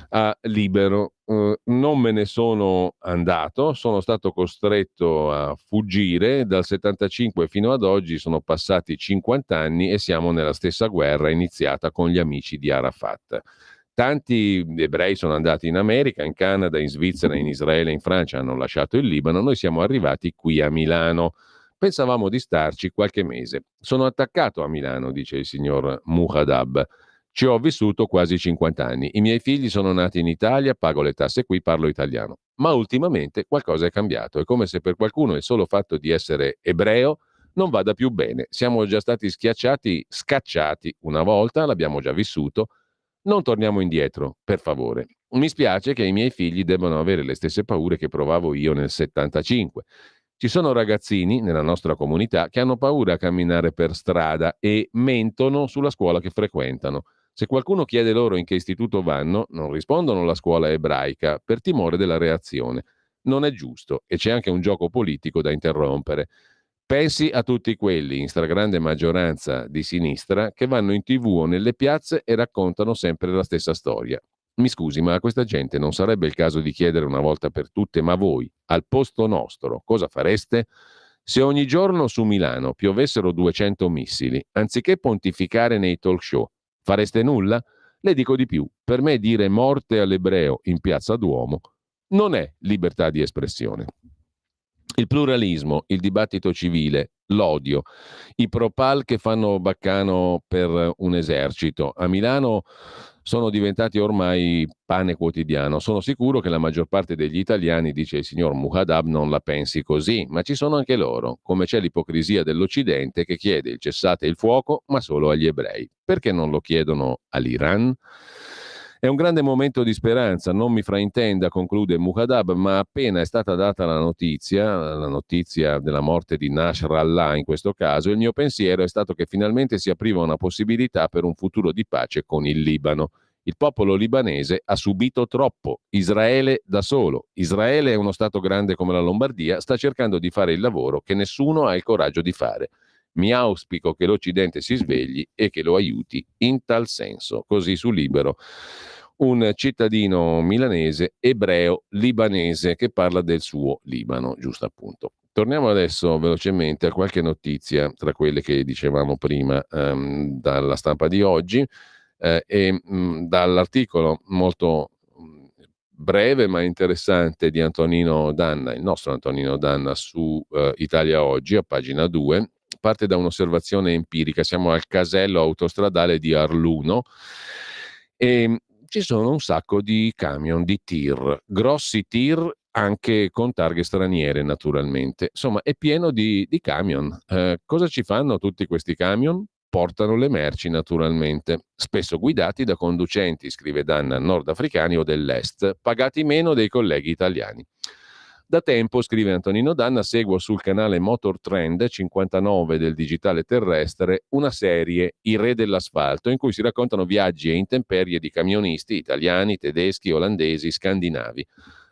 a Libero. Non me ne sono andato, sono stato costretto a fuggire. Dal 75 fino ad oggi sono passati 50 anni e siamo nella stessa guerra iniziata con gli amici di Arafat. Tanti ebrei sono andati in America, in Canada, in Svizzera, in Israele, in Francia, hanno lasciato il Libano. Noi siamo arrivati qui a Milano. Pensavamo di starci qualche mese. Sono attaccato a Milano, dice il signor Muhadab. Ci ho vissuto quasi 50 anni. I miei figli sono nati in Italia, pago le tasse qui, parlo italiano. Ma ultimamente qualcosa è cambiato. È come se per qualcuno il solo fatto di essere ebreo non vada più bene. Siamo già stati schiacciati, scacciati una volta, l'abbiamo già vissuto. Non torniamo indietro, per favore. Mi spiace che i miei figli debbano avere le stesse paure che provavo io nel 75. Ci sono ragazzini nella nostra comunità che hanno paura a camminare per strada e mentono sulla scuola che frequentano. Se qualcuno chiede loro in che istituto vanno, non rispondono alla scuola ebraica per timore della reazione. Non è giusto e c'è anche un gioco politico da interrompere. Pensi a tutti quelli, in stragrande maggioranza di sinistra, che vanno in TV o nelle piazze e raccontano sempre la stessa storia. Mi scusi, ma a questa gente non sarebbe il caso di chiedere una volta per tutte, ma voi, al posto nostro, cosa fareste? Se ogni giorno su Milano piovessero 200 missili, anziché pontificare nei talk show, fareste nulla? Le dico di più, per me dire morte all'ebreo in piazza Duomo non è libertà di espressione. Il pluralismo, il dibattito civile, l'odio, i propal che fanno baccano per un esercito. A Milano sono diventati ormai pane quotidiano. Sono sicuro che la maggior parte degli italiani, dice il signor Muhadab, non la pensi così, ma ci sono anche loro, come c'è l'ipocrisia dell'Occidente che chiede il cessate il fuoco, ma solo agli ebrei. Perché non lo chiedono all'Iran? È un grande momento di speranza, non mi fraintenda, conclude Muhadab, ma appena è stata data la notizia della morte di Nasrallah in questo caso, il mio pensiero è stato che finalmente si apriva una possibilità per un futuro di pace con il Libano. Il popolo libanese ha subito troppo, Israele da solo. Israele è uno Stato grande come la Lombardia, sta cercando di fare il lavoro che nessuno ha il coraggio di fare. Mi auspico che l'Occidente si svegli e che lo aiuti in tal senso. Così su Libero un cittadino milanese ebreo libanese che parla del suo Libano, giusto appunto. Torniamo adesso velocemente a qualche notizia tra quelle che dicevamo prima dalla stampa di oggi dall'articolo molto breve ma interessante di Antonino Danna, il nostro Antonino Danna su Italia Oggi a pagina 2, parte da un'osservazione empirica. Siamo al casello autostradale di Arluno e ci sono un sacco di camion, di tir, grossi tir anche con targhe straniere naturalmente. Insomma, è pieno di camion. Cosa ci fanno tutti questi camion? Portano le merci naturalmente, spesso guidati da conducenti, scrive Danna, nordafricani o dell'est, pagati meno dei colleghi italiani. Da tempo, scrive Antonino Danna, seguo sul canale Motor Trend 59 del digitale terrestre una serie, I Re dell'asfalto, in cui si raccontano viaggi e intemperie di camionisti italiani, tedeschi, olandesi, scandinavi.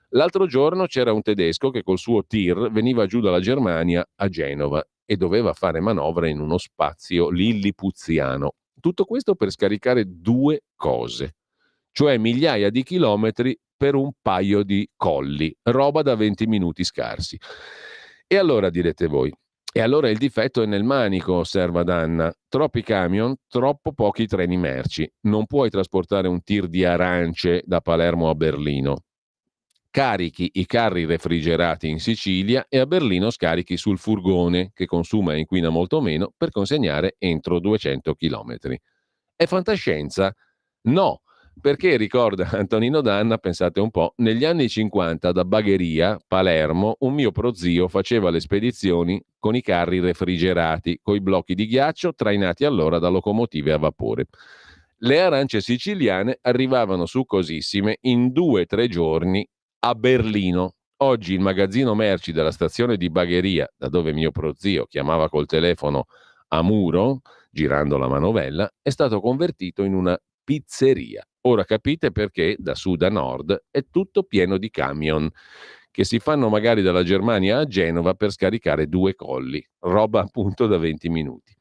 L'altro giorno c'era un tedesco che col suo tir veniva giù dalla Germania a Genova e doveva fare manovra in uno spazio lillipuziano. Tutto questo per scaricare due cose, cioè migliaia di chilometri per un paio di colli, roba da 20 minuti scarsi. E allora direte voi, e allora il difetto è nel manico, osserva Danna. Troppi camion, troppo pochi treni merci. Non puoi trasportare un tir di arance da Palermo a Berlino. Carichi i carri refrigerati in Sicilia e a Berlino scarichi sul furgone, che consuma e inquina molto meno, per consegnare entro 200 chilometri. È fantascienza? No, perché ricorda Antonino Danna, pensate un po', negli anni 50 da Bagheria, Palermo, un mio prozio faceva le spedizioni con i carri refrigerati, coi blocchi di ghiaccio trainati allora da locomotive a vapore. Le arance siciliane arrivavano succosissime in 2 o 3 giorni a Berlino. Oggi il magazzino merci della stazione di Bagheria, da dove mio prozio chiamava col telefono a Muro, girando la manovella, è stato convertito in una pizzeria. Ora capite perché da sud a nord è tutto pieno di camion che si fanno magari dalla Germania a Genova per scaricare 2 colli, roba appunto da 20 minuti.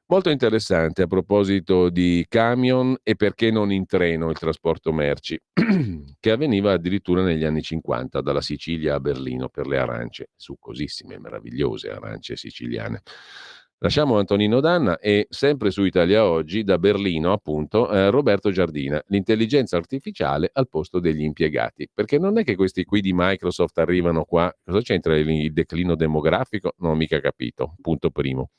Molto interessante a proposito di camion e perché non in treno il trasporto merci, che avveniva addirittura negli anni 50 dalla Sicilia a Berlino per le arance, succosissime, meravigliose arance siciliane. Lasciamo Antonino Danna e sempre su Italia Oggi, da Berlino appunto, Roberto Giardina, l'intelligenza artificiale al posto degli impiegati. Perché non è che questi qui di Microsoft arrivano qua, cosa c'entra il declino demografico? Non ho mica capito, punto primo.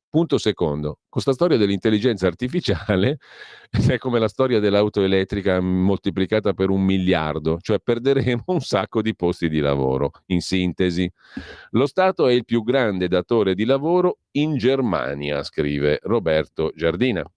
Punto secondo, questa storia dell'intelligenza artificiale è come la storia dell'auto elettrica moltiplicata per 1 miliardo, cioè perderemo un sacco di posti di lavoro. In sintesi, lo Stato è il più grande datore di lavoro in Germania, scrive Roberto Giardina.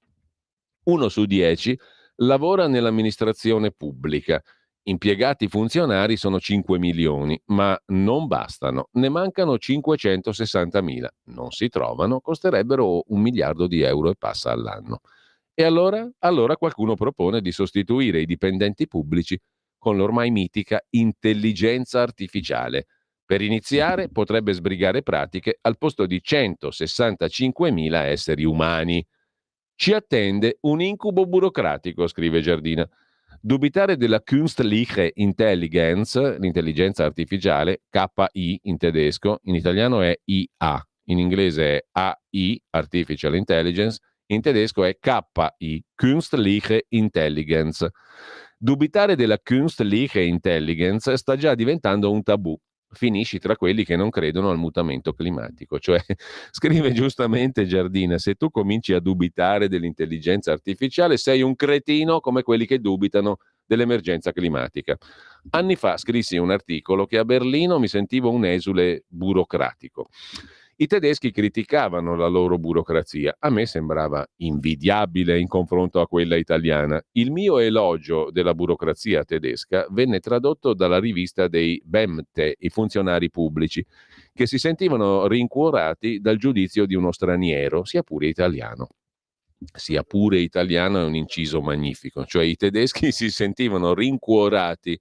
1 su 10 lavora nell'amministrazione pubblica. Impiegati funzionari sono 5 milioni, ma non bastano. Ne mancano 560.000. Non si trovano, costerebbero 1 miliardo di euro e passa all'anno. E allora? Allora qualcuno propone di sostituire i dipendenti pubblici con l'ormai mitica intelligenza artificiale. Per iniziare potrebbe sbrigare pratiche al posto di 165.000 esseri umani. Ci attende un incubo burocratico, scrive Giardina. Dubitare della Künstliche Intelligenz, l'intelligenza artificiale, KI in tedesco, in italiano è IA, in inglese è AI, Artificial Intelligence, In tedesco è KI, Künstliche Intelligenz. Dubitare della Künstliche Intelligenz sta già diventando un tabù. Finisci tra quelli che non credono al mutamento climatico. Cioè, scrive giustamente Giardina, se tu cominci a dubitare dell'intelligenza artificiale sei un cretino come quelli che dubitano dell'emergenza climatica. Anni fa scrissi un articolo che a Berlino mi sentivo un esule burocratico. I tedeschi criticavano la loro burocrazia, a me sembrava invidiabile in confronto a quella italiana. Il mio elogio della burocrazia tedesca venne tradotto dalla rivista dei Beamte, i funzionari pubblici, che si sentivano rincuorati dal giudizio di uno straniero, sia pure italiano. Sia pure italiano è un inciso magnifico, cioè i tedeschi si sentivano rincuorati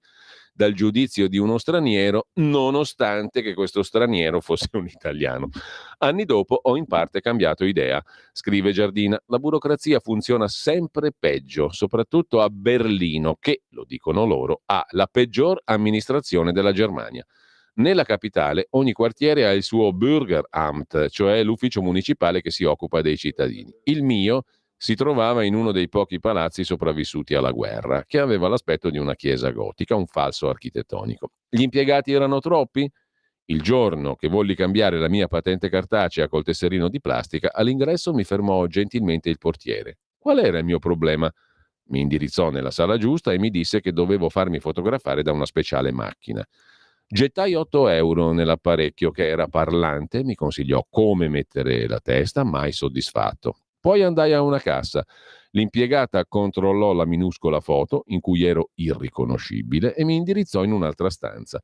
dal giudizio di uno straniero, nonostante che questo straniero fosse un italiano. Anni dopo ho in parte cambiato idea, scrive Giardina. La burocrazia funziona sempre peggio, soprattutto a Berlino, che, lo dicono loro, ha la peggior amministrazione della Germania. Nella capitale ogni quartiere ha il suo Bürgeramt, cioè l'ufficio municipale che si occupa dei cittadini. Il mio si trovava in uno dei pochi palazzi sopravvissuti alla guerra, che aveva l'aspetto di una chiesa gotica, un falso architettonico. Gli impiegati erano troppi? Il giorno che volli cambiare la mia patente cartacea col tesserino di plastica, all'ingresso mi fermò gentilmente il portiere. Qual era il mio problema? Mi indirizzò nella sala giusta e mi disse che dovevo farmi fotografare da una speciale macchina. Gettai 8 euro nell'apparecchio che era parlante, mi consigliò come mettere la testa, mai soddisfatto. Poi andai a una cassa. L'impiegata controllò la minuscola foto, in cui ero irriconoscibile, e mi indirizzò in un'altra stanza.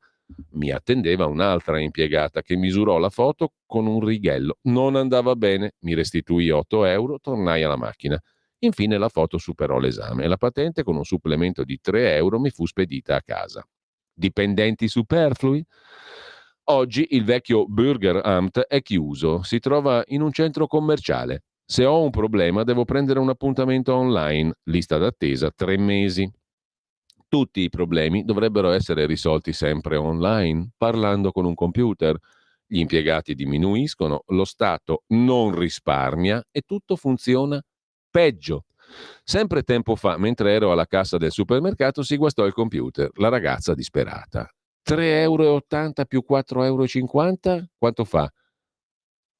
Mi attendeva un'altra impiegata che misurò la foto con un righello. Non andava bene, mi restituì 8 euro, tornai alla macchina. Infine la foto superò l'esame e la patente con un supplemento di 3 euro mi fu spedita a casa. Dipendenti superflui? Oggi il vecchio Bürgeramt è chiuso, si trova in un centro commerciale. Se ho un problema devo prendere un appuntamento online, lista d'attesa 3 mesi. Tutti i problemi dovrebbero essere risolti sempre online, parlando con un computer. Gli impiegati diminuiscono, lo Stato non risparmia e tutto funziona peggio. Sempre tempo fa, mentre ero alla cassa del supermercato, si guastò il computer. La ragazza disperata. 3,80 euro più 4,50 euro? Quanto fa?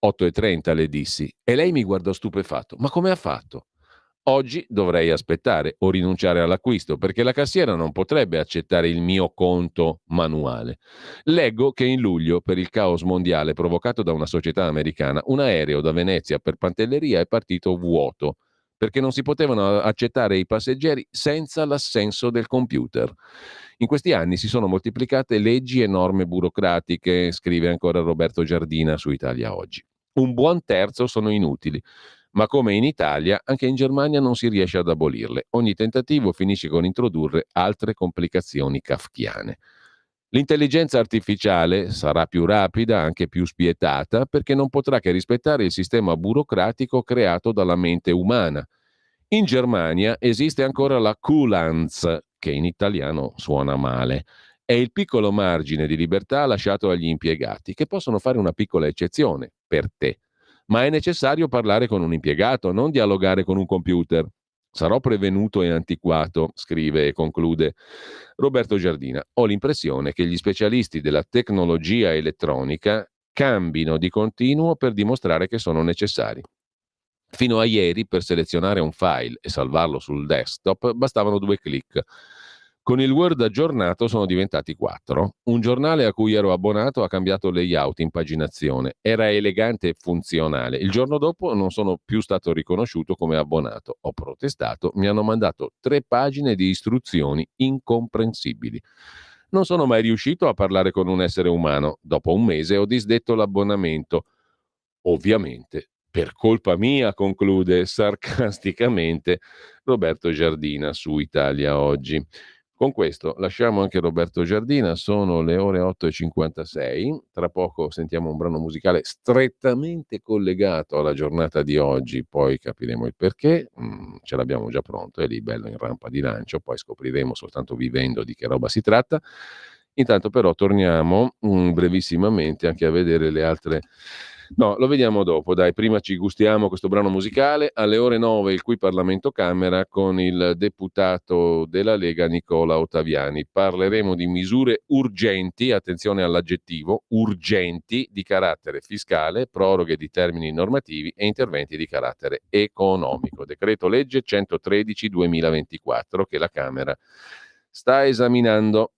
8,30 le dissi. E lei mi guardò stupefatto. Ma come ha fatto? Oggi dovrei aspettare o rinunciare all'acquisto perché la cassiera non potrebbe accettare il mio conto manuale. Leggo che in luglio, per il caos mondiale provocato da una società americana, un aereo da Venezia per Pantelleria è partito vuoto perché non si potevano accettare i passeggeri senza l'assenso del computer. In questi anni si sono moltiplicate leggi e norme burocratiche, scrive ancora Roberto Giardina su Italia Oggi. Un buon terzo sono inutili. Ma come in Italia, anche in Germania non si riesce ad abolirle. Ogni tentativo finisce con introdurre altre complicazioni kafkiane. L'intelligenza artificiale sarà più rapida, anche più spietata, perché non potrà che rispettare il sistema burocratico creato dalla mente umana. In Germania esiste ancora la Kulanz, che in italiano suona male. È il piccolo margine di libertà lasciato agli impiegati, che possono fare una piccola eccezione per te. Ma è necessario parlare con un impiegato, non dialogare con un computer. Sarò prevenuto e antiquato, scrive e conclude Roberto Giardina. Ho l'impressione che gli specialisti della tecnologia elettronica cambino di continuo per dimostrare che sono necessari. Fino a ieri, per selezionare un file e salvarlo sul desktop, bastavano 2 clic. Con il Word aggiornato sono diventati 4. Un giornale a cui ero abbonato ha cambiato layout, impaginazione. Era elegante e funzionale. Il giorno dopo non sono più stato riconosciuto come abbonato. Ho protestato, mi hanno mandato 3 pagine di istruzioni incomprensibili. Non sono mai riuscito a parlare con un essere umano. Dopo un mese ho disdetto l'abbonamento. Ovviamente, per colpa mia, conclude sarcasticamente Roberto Giardina su Italia Oggi. Con questo lasciamo anche Roberto Giardina, sono le ore 8:56, tra poco sentiamo un brano musicale strettamente collegato alla giornata di oggi, poi capiremo il perché, ce l'abbiamo già pronto, è lì bello in rampa di lancio, poi scopriremo soltanto vivendo di che roba si tratta. Intanto però torniamo brevissimamente anche a vedere le altre No, lo vediamo dopo, dai, prima ci gustiamo questo brano musicale. Alle ore 9 il Qui Parlamento Camera con il deputato della Lega Nicola Ottaviani. Parleremo di misure urgenti, attenzione all'aggettivo, urgenti di carattere fiscale, proroghe di termini normativi e interventi di carattere economico. Decreto legge 113-2024 che la Camera sta esaminando.